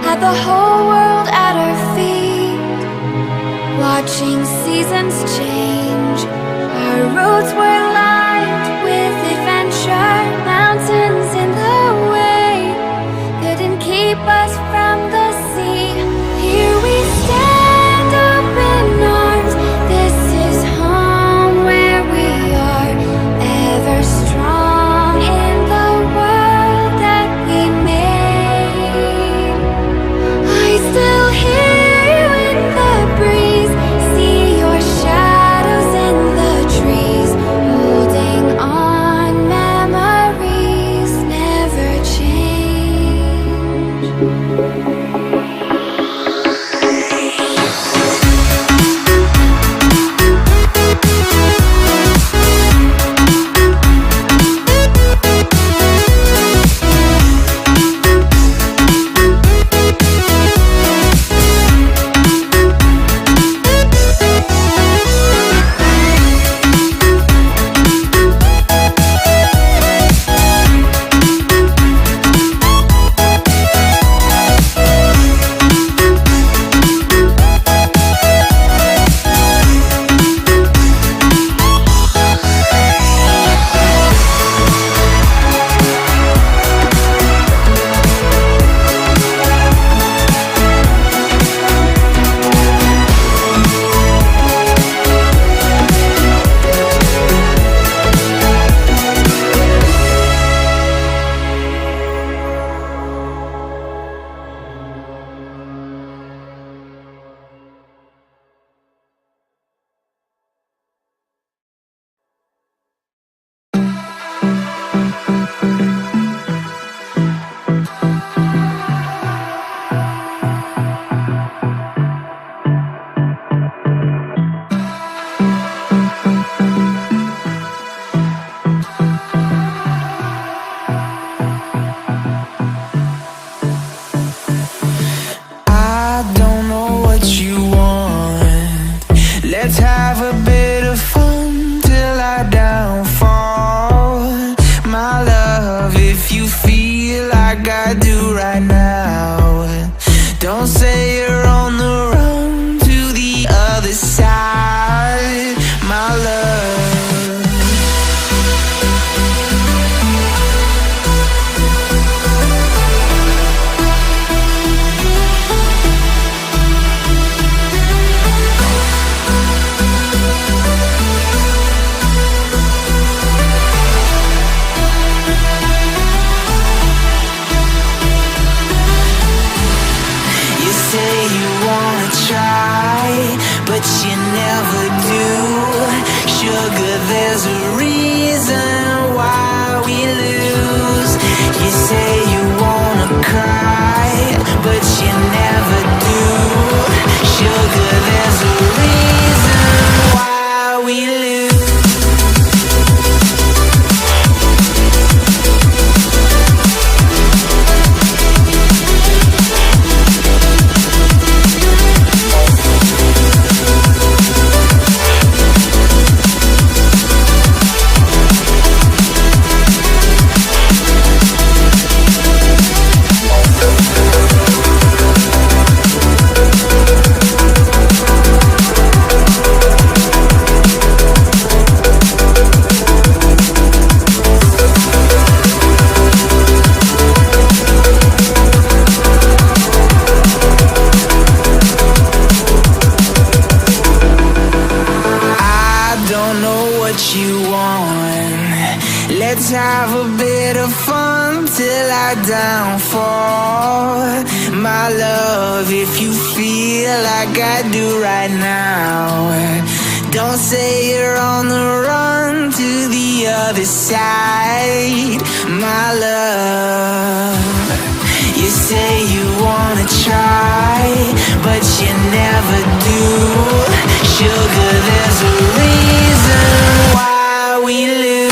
had the whole world at our feet, watching seasons change. Our roads were lined with adventure, mountains in the way couldn't keep us from the sea. Here we stand, open arms. This is home where we are, ever strong in the world that we made. I still hear you in the breeze, see your shadows in the trees, holding on, memories never change. I don't know what you want. Let's have a bit of fun till I downfall. My love, if you feel like I do right now, don't say you're on the run to the other side. My love, you say you wanna try, but you never do. Sugar, there's a reason why we lose. You say you wanna cry, but you never do. Sugar, there's a reason why we lose. I don't know what you want. Let's have a bit of fun till I downfall. My love, if you feel like I do right now, don't say you're on the run to the other side. My love, you say you wanna try, but you never do. Sugar, there's a reason why we lose.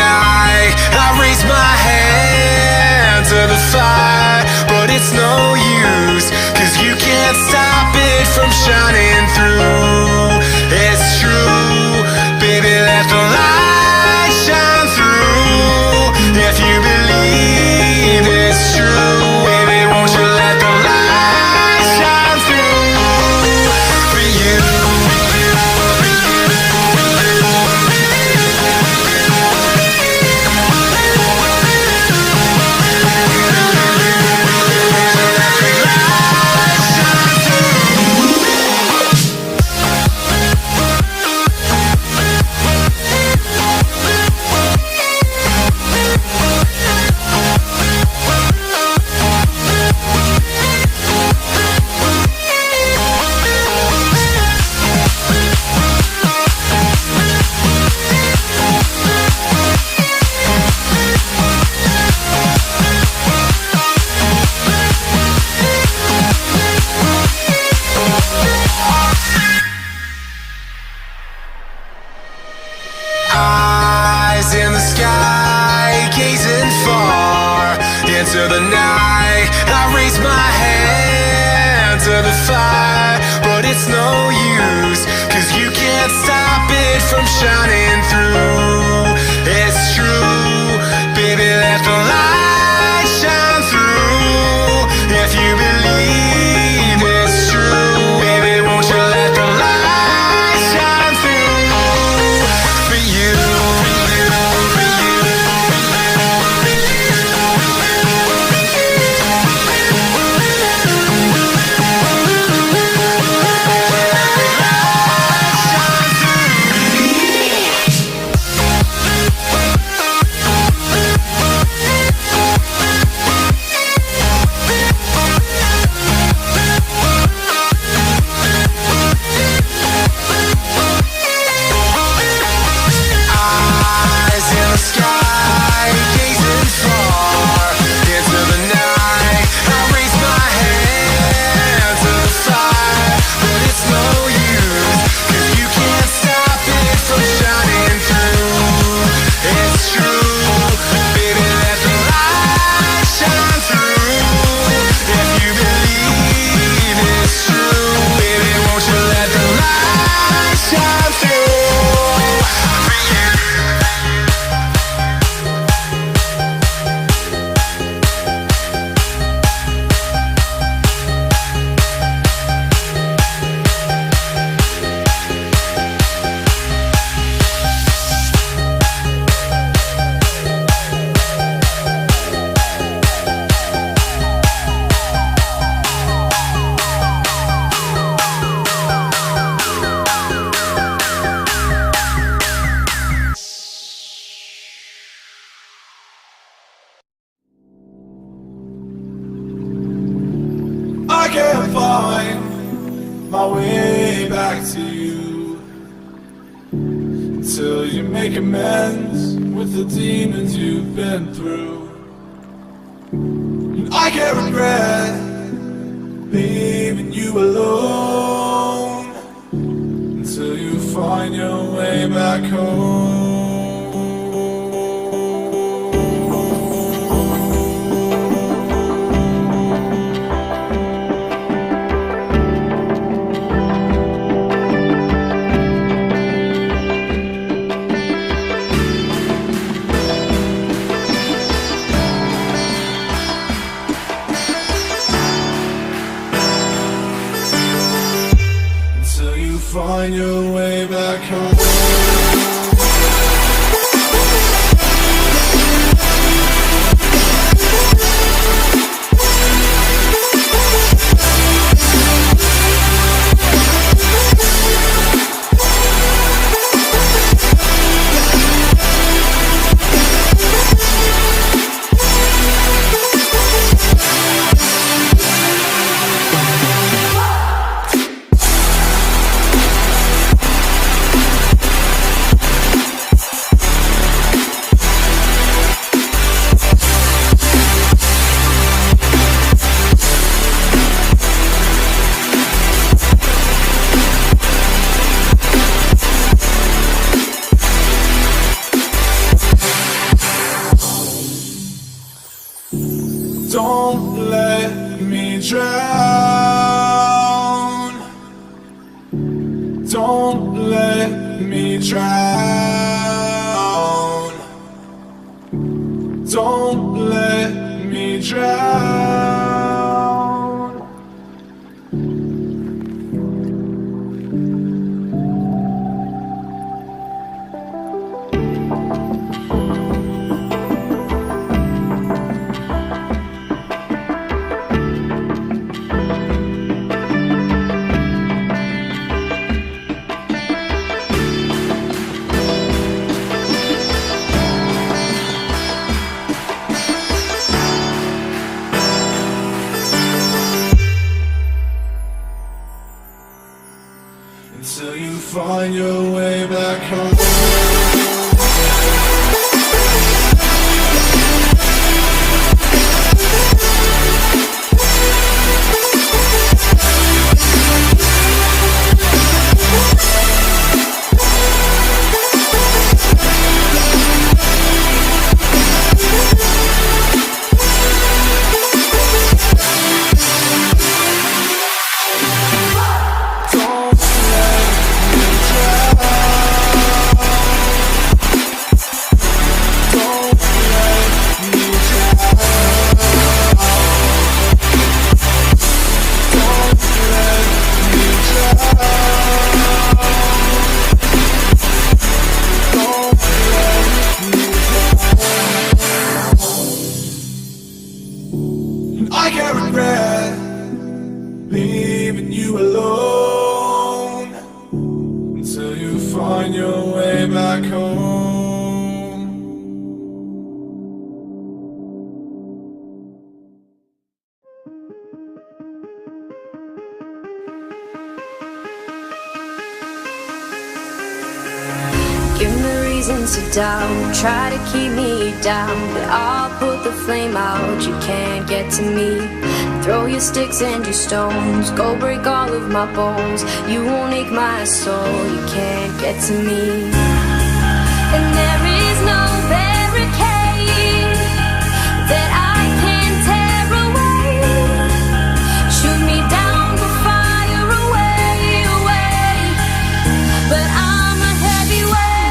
night, I raise my hand to the fire, but it's no use, 'cause you can't stop it from shining through. It's true, baby, let the light shine through. If you believe it's true, baby, won't you let the light shine through for you. Eyes in the sky, gazing far into the night. I raise my hand to the fire, but it's no use, 'cause you can't stop it from shining through. It's true, baby, let the light shine through. If you believe it's true, baby, won't you let the light shine through for you. Eyes in the sky, gazing far into the night. I raise my hand to the fire, but it's no use, 'cause you can't stop it from shining through. It's true, baby, let the light shine through. If you believe it's true, baby, won't you let the light shine through for you. I can't find my way back to you until you make amends with the demons you've been through. And I can't regret leaving you alone until you find your way back home. Until you find your way back home. Don't let me drown. Don't let me drown. Don't let me drown. Until you find your way back home. I can't regret leaving you alone until you find your way back home. Give me reasons to doubt, try to keep me down, but I'll put the flame out, you can't get to me. Throw your sticks and your stones, go break all of my bones, you won't ache my soul, you can't get to me. And there is no barricade that I can tear away. Shoot me down, but fire away, away. But I'm a heavyweight,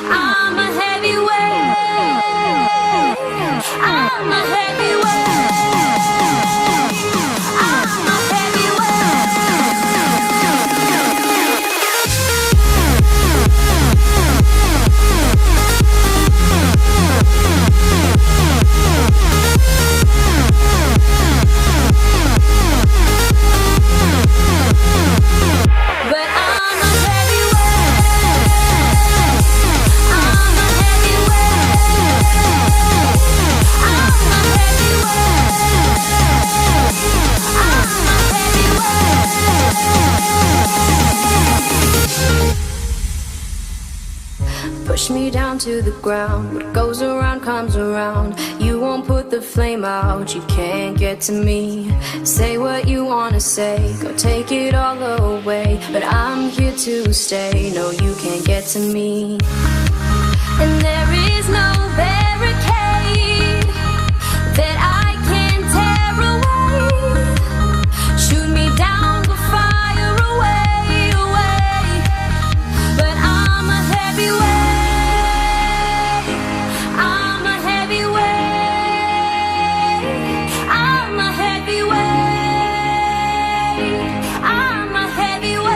I'm a heavyweight, I'm a heavyweight, I'm a heavyweight. But I'm a heavyweight, I'm a heavyweight, I'm a heavyweight. Push me down to the ground, what goes around comes around. You won't put the flame out, you can't get to me. Say what you wanna say, go take it all away. But I'm here to stay, no you can't get to me. And there is no barricade that I can tear away. Shoot me down, but fire away, away. But I'm a heavyweight, I'm a heavyweight, I'm a heavyweight, I'm a heavyweight.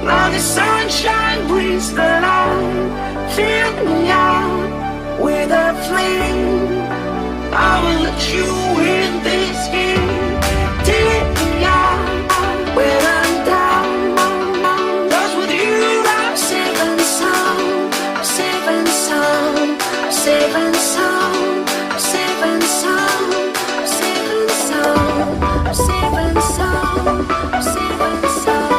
Now the sunshine brings the light. Fill me out with a flame. I will let you in this game. Take me out when I'm down. 'Cause with you I'm safe and sound. Safe and sound. Safe and sound. Safe and sound. Safe and sound. Safe and sound. Safe and sound.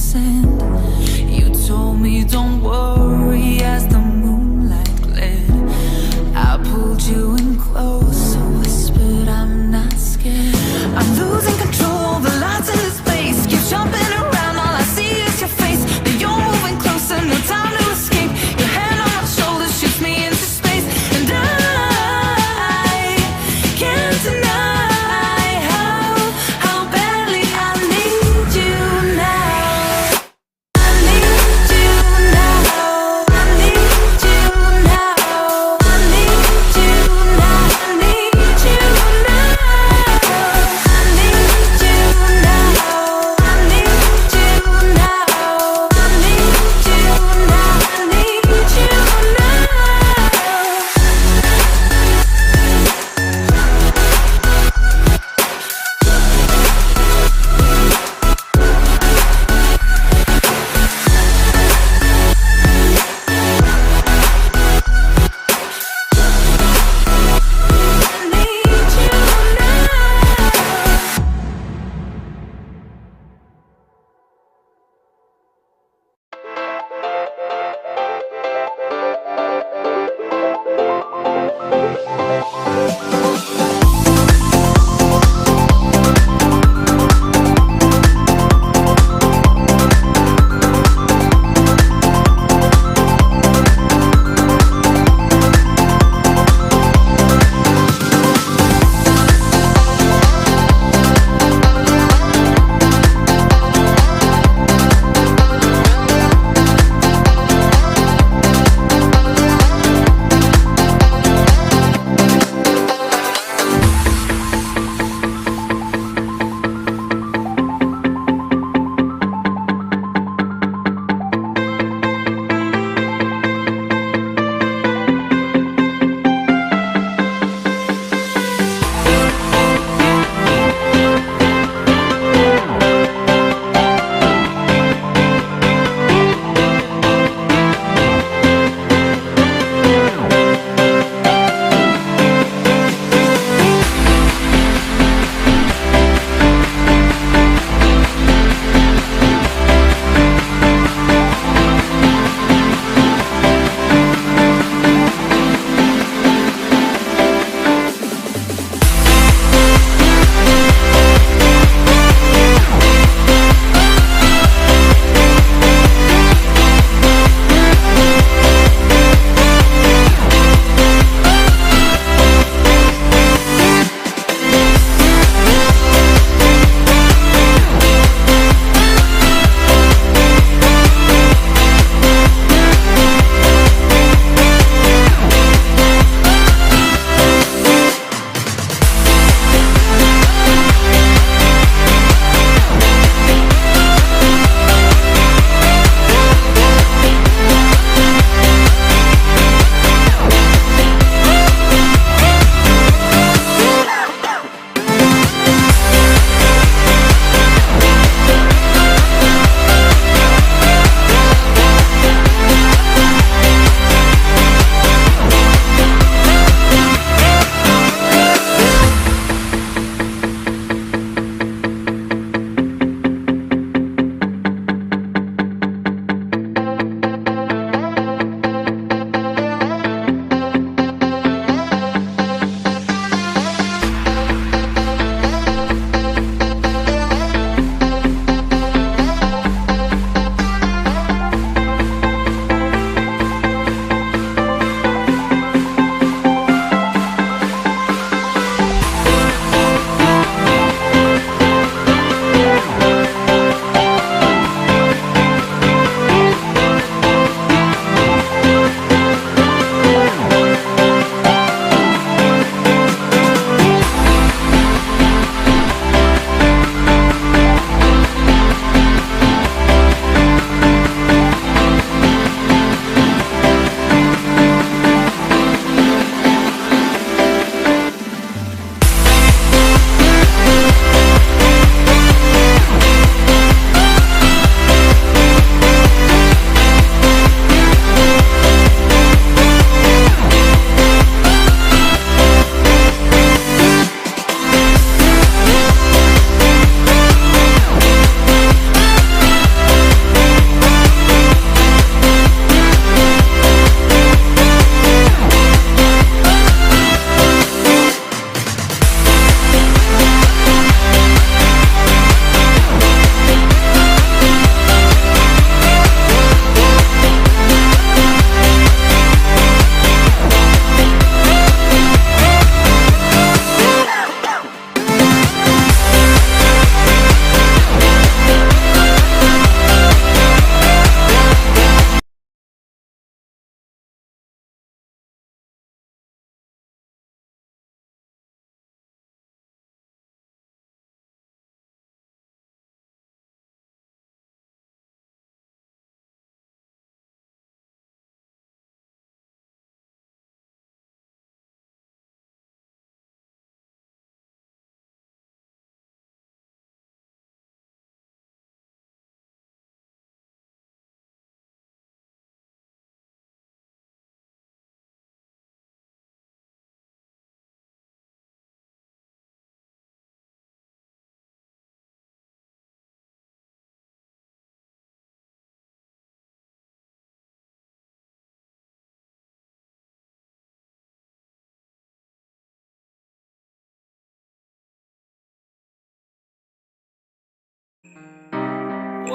sand. You told me don't worry as the moonlight glares.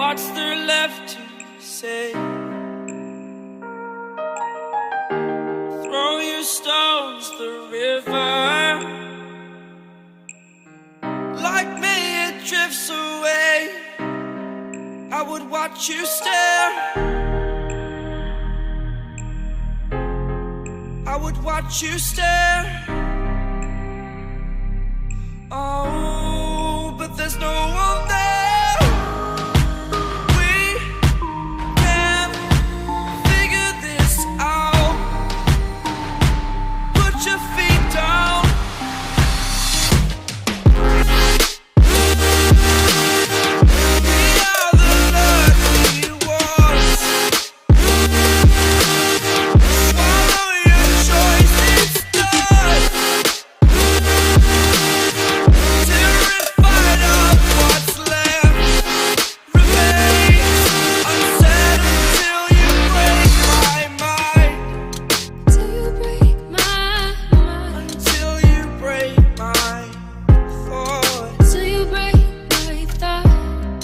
what's there left to say? Throw your stones the river. Like me it drifts away. I would watch you stare. I would watch you stare. Oh, but there's no one there. We can't figure this out. Put your feet down. We are the lucky ones. Swallow your choice, it's done. Terrified of what's left remains unsaid until you break my mind. Till you break my mind. Until you break my thought. Till you break my thought.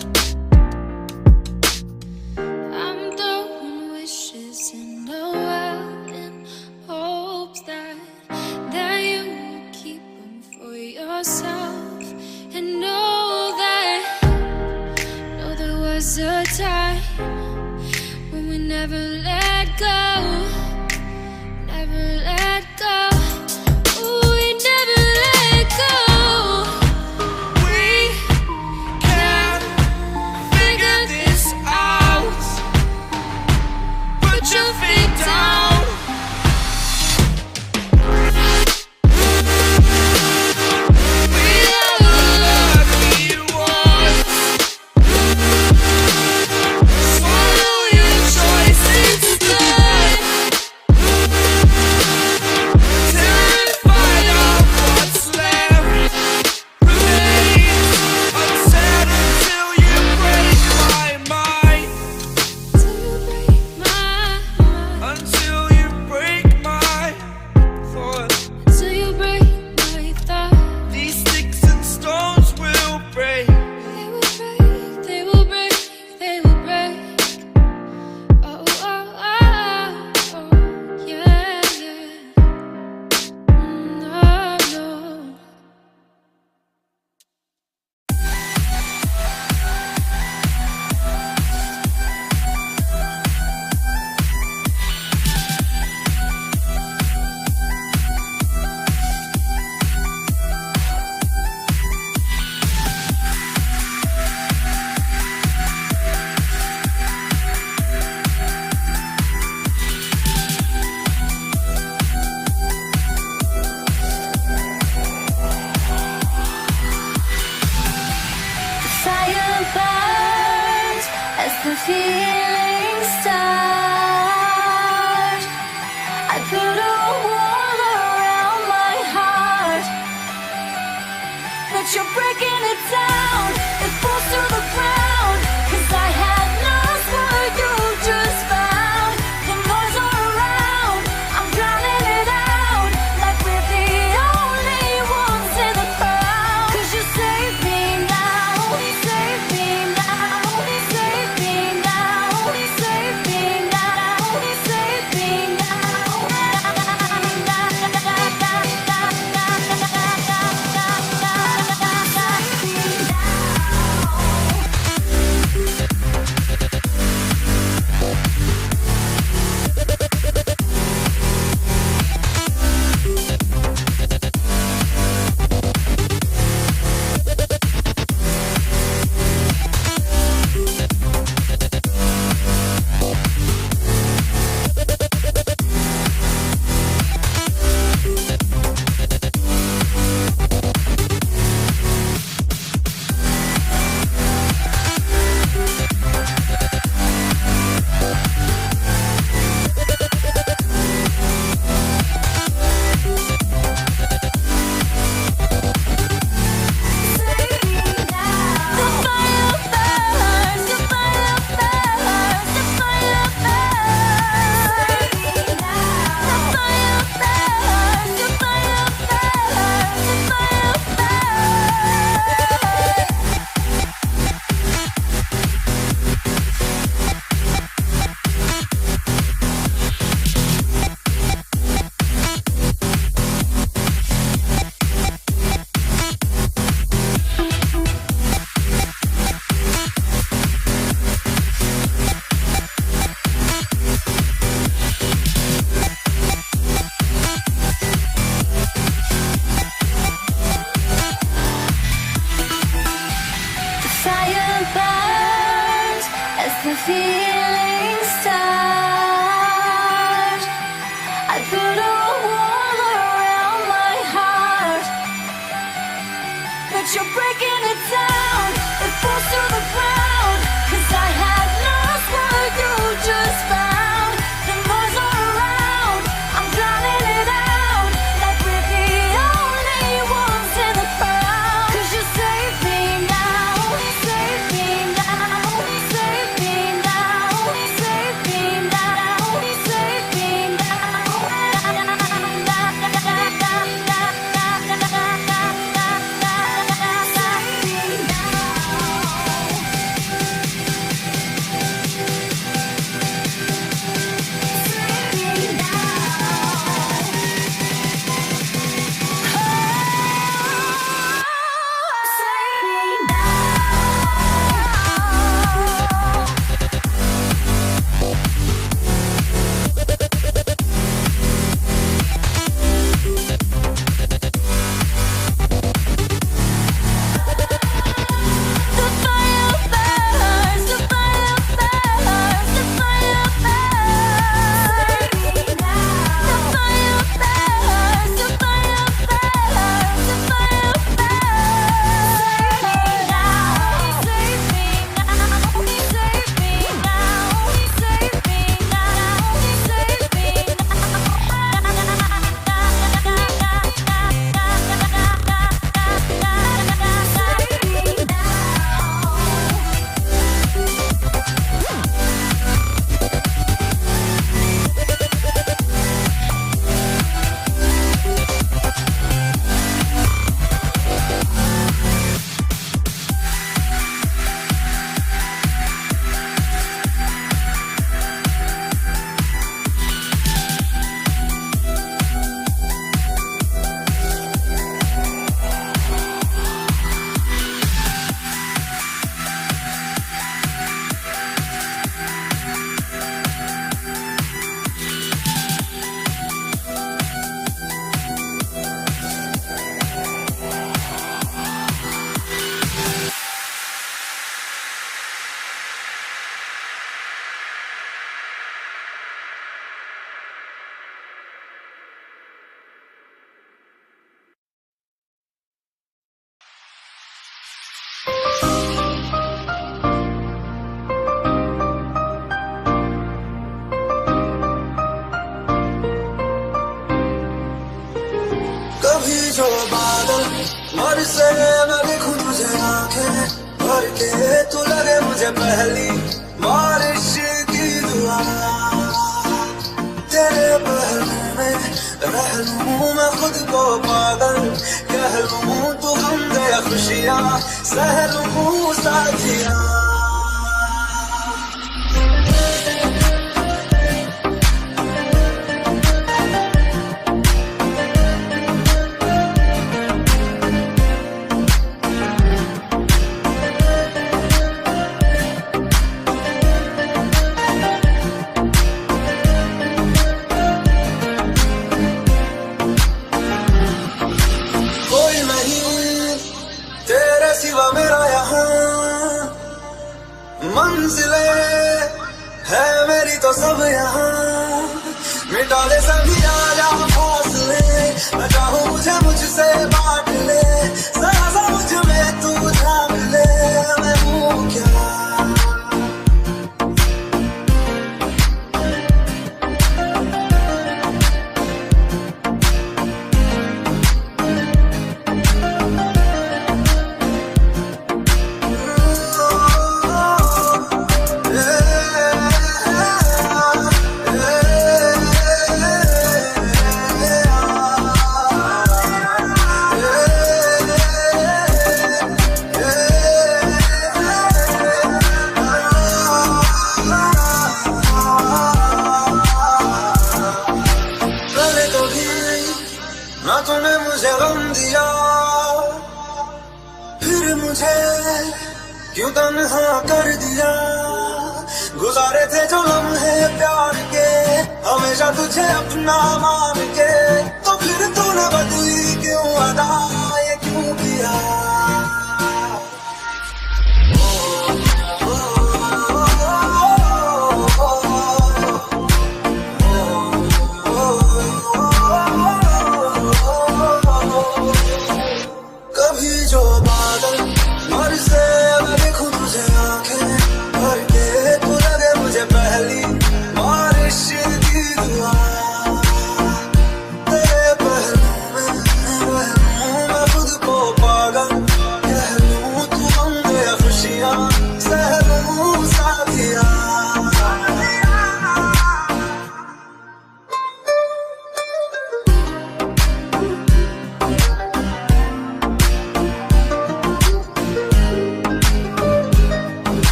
I'm throwing wishes in the well in hopes that you will keep them for yourself. And know there was a time when we never let go. Never let go. Ooh, we never let go. We can't figure this out. Put your feet down. We are the lucky ones. Swallow your choice, it's done. Terrified of what's left remains unsaid until you break my mind. Till you break my mind. Until you break my thought. Till you break my thought. These sticks and stones will break. They will break, they will break, they will break. Oh, oh, oh, oh, yeah, yeah. No, no. Fire burns as the feelings start. I put a wall around my heart, but you're breaking it down. It falls to the ground, 'cause I have lost what you just found. The noise all around, I'm drowning it out, like we're the only ones in the crowd. 'Cause you save me now, save me now, save me now, save me now, save me now. Save me now. you're breaking it down. It falls to the ground. 'Cause I had lost what you just found. The noise all around, I'm drowning it out. Like we're the only ones in the crowd. 'Cause you save me now, save me now, save me now, save me now, save me जो बादल बरसे मैं देखूं तुझे आंखें भर के, तू लगे मुझे पहली बारिश की दुआ। तेरे पहलू में रह लूं मैं खुद को पागल, कह लूं तू हम दे खुशियाँ सह लूं साथिया। मंजिले है मेरी तो सब यहाँ, मिटा दे सभी आजा फासले, मैं चाहूँ मुझे मुझसे बांट ले, जरा सा मुझ में तू झाँक ले, मैं हूँ क्या क्यों तन्हा कर दिया, गुजारे थे जो लम्हे प्यार के, हमेशा तुझे अपना मान के, तो फिर तूने बदली क्यों अदा, ये क्यों किया। कभी जो बात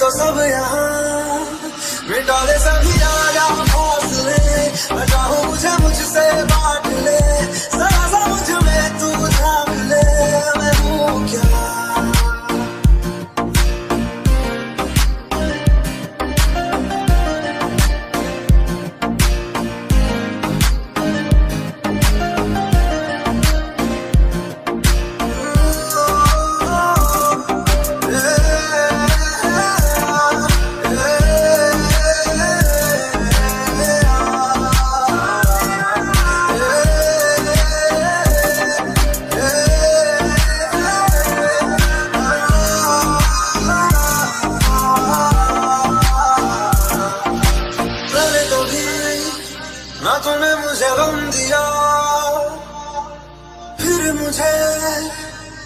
तो सब यहाँ मिटा दे सभी आया फासले, मैं चाहूँ मुझे मुझसे बांट ले, जरा सा मुझ में तू झांक ले, मैं हूँ क्या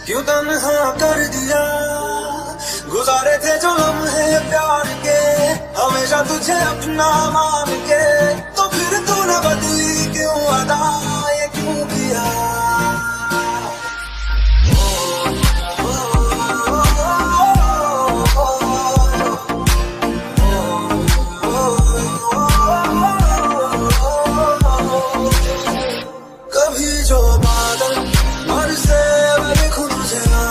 क्यों तन्हा कर दिया, गुजारे थे जो लम्हे प्यार के, हमेशा तुझे अपना मान के, तो फिर तूने बदली क्यों अदा, ये क्यों किया। कभी जो बादल बरसे पहली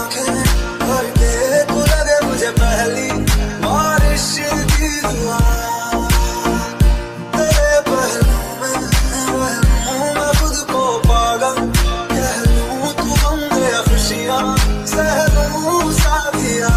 बारिश की दुआ, तेरे पहलू में मैं खुद को पागल कह लूं, तू गम या खुशियां सह लूं साथिया।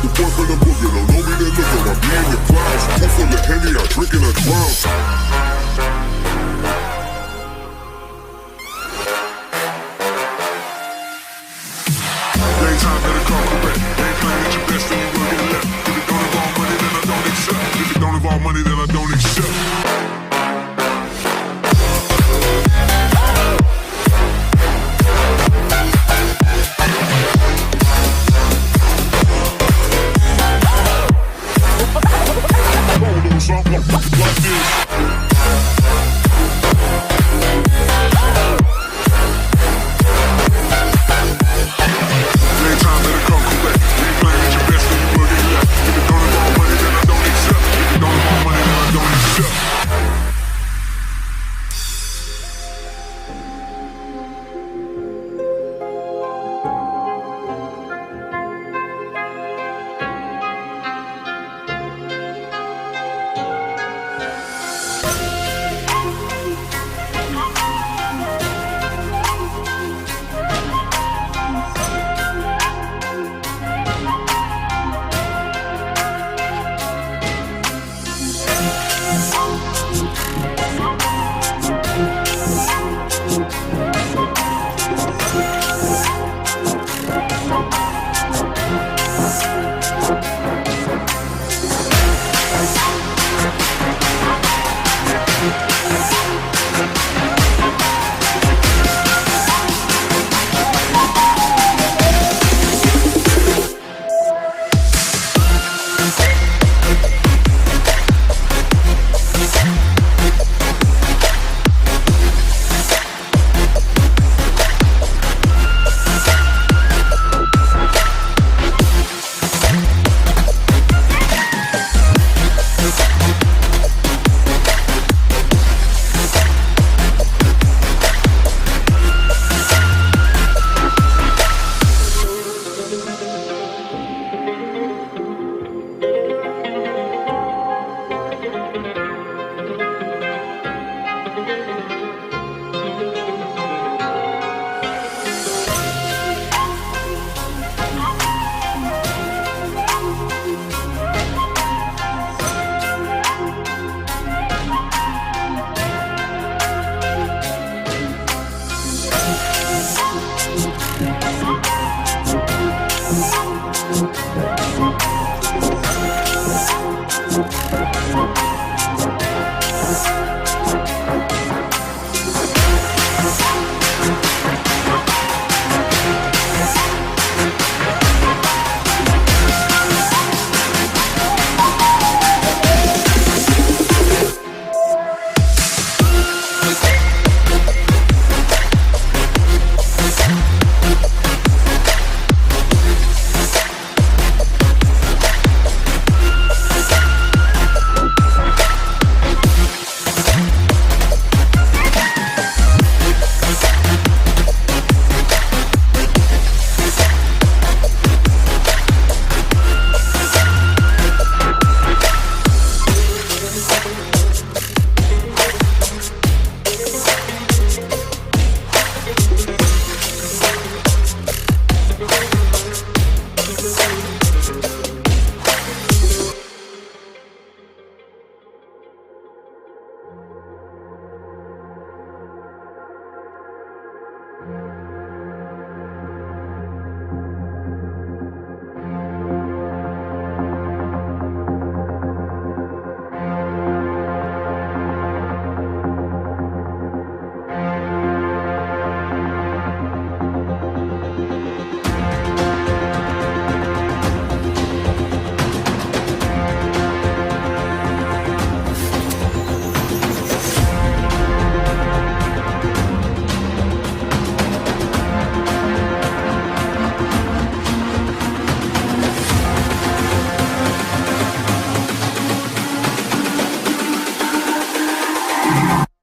the boy from the boogie, don't know me, then look at my being your clouds. Who full of Henny, I drink in a drown. Daytime better come correct. Ain't playing at your best, then you will get left. If it don't involve money, then I don't accept. If it don't involve money, then I don't accept. Like this. Daytime better come correct. Ain't playing at your best, then you will get left. If it don't involve money, then I don't accept. If it don't involve money, then I don't accept.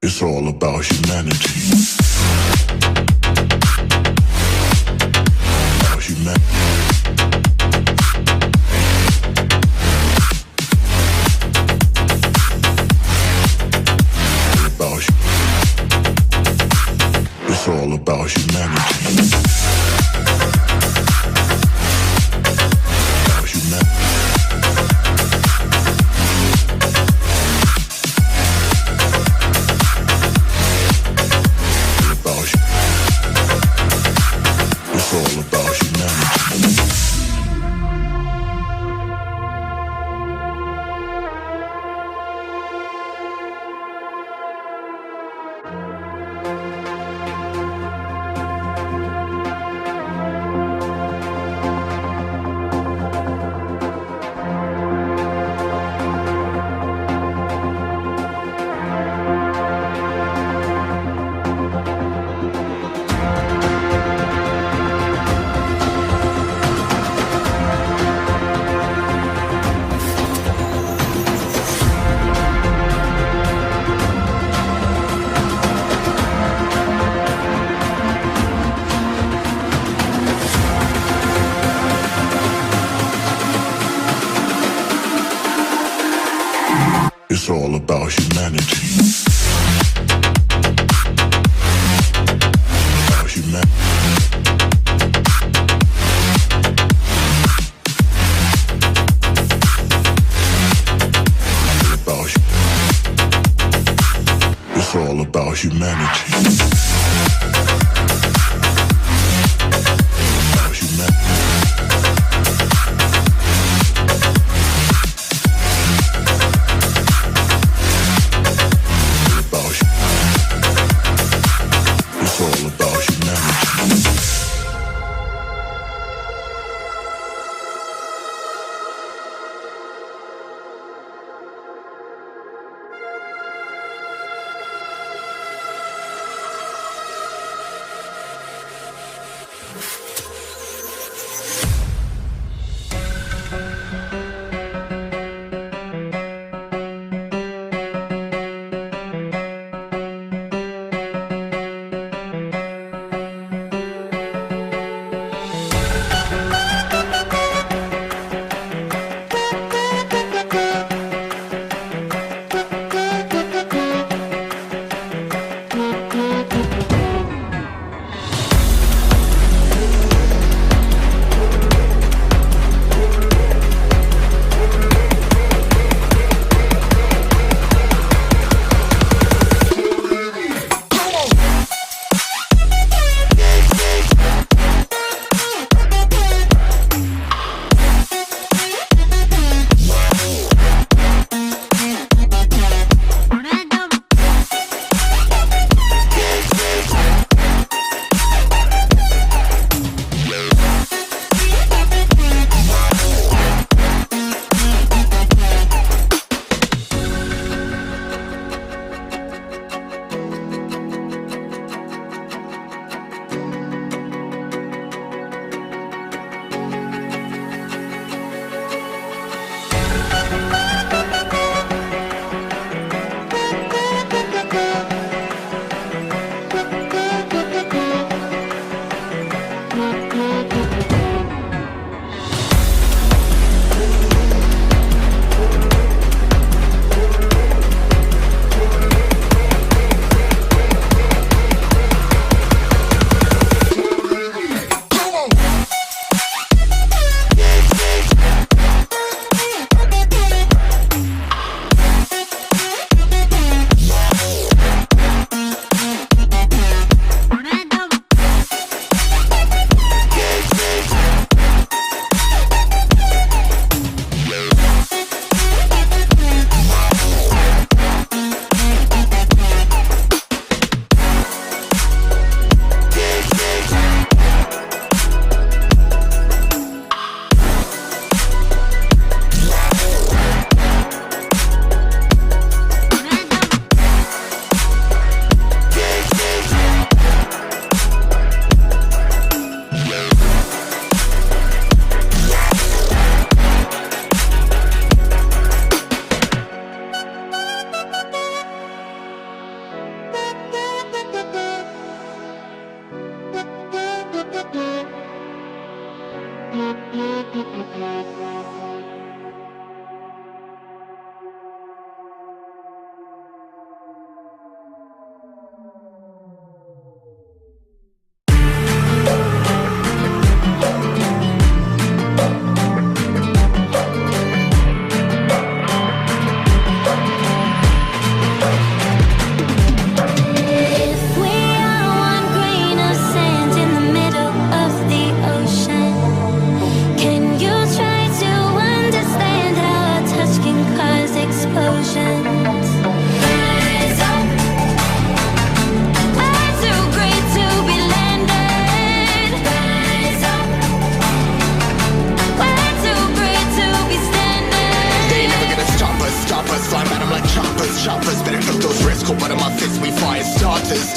It's all about humanity. About humanity. It's all about humanity. About humanity. about humanity. About humanity. It's all about humanity. About humanity. It's all about humanity.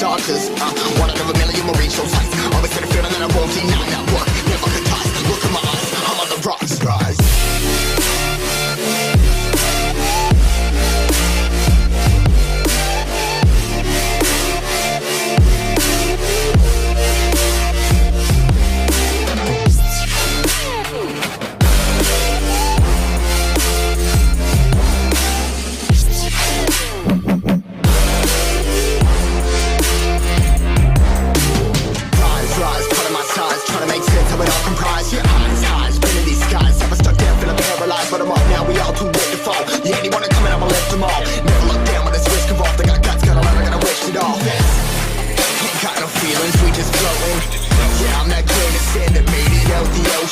starters. One out of a million will reach those heights. Always get a feeling that I won't deny that work. Never could die. Look in my eyes, I'm on the rocks. Rise.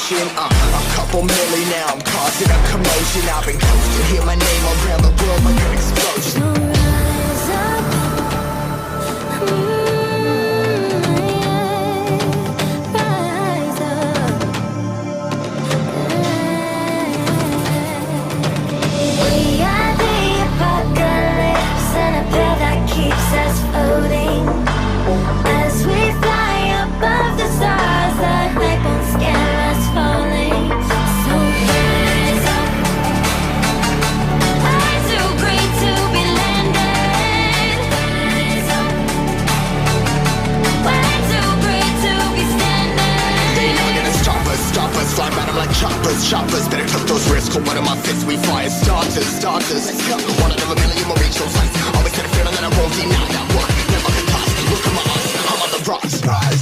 motion. A couple milli now, I'm causing a commotion. I've been coasting, hear my name around the world like an explosion. So rise up, rise up. We are the apocalypse, and a pill that keeps us floating. As we fly above the stars, the hype won't scare us falling. So rise up. I'm too great to be landed. Rise up. We're too great to be standing. They never gonna stop us, fly by them like choppers. Better tuck those risks, hold one of my fists, we fire starters. Let's go. One out of a million, we'll reach those heights. Always get a feeling that I won't deny that work. Never can toss. Look at my eyes, I'm on the rocks. Rise.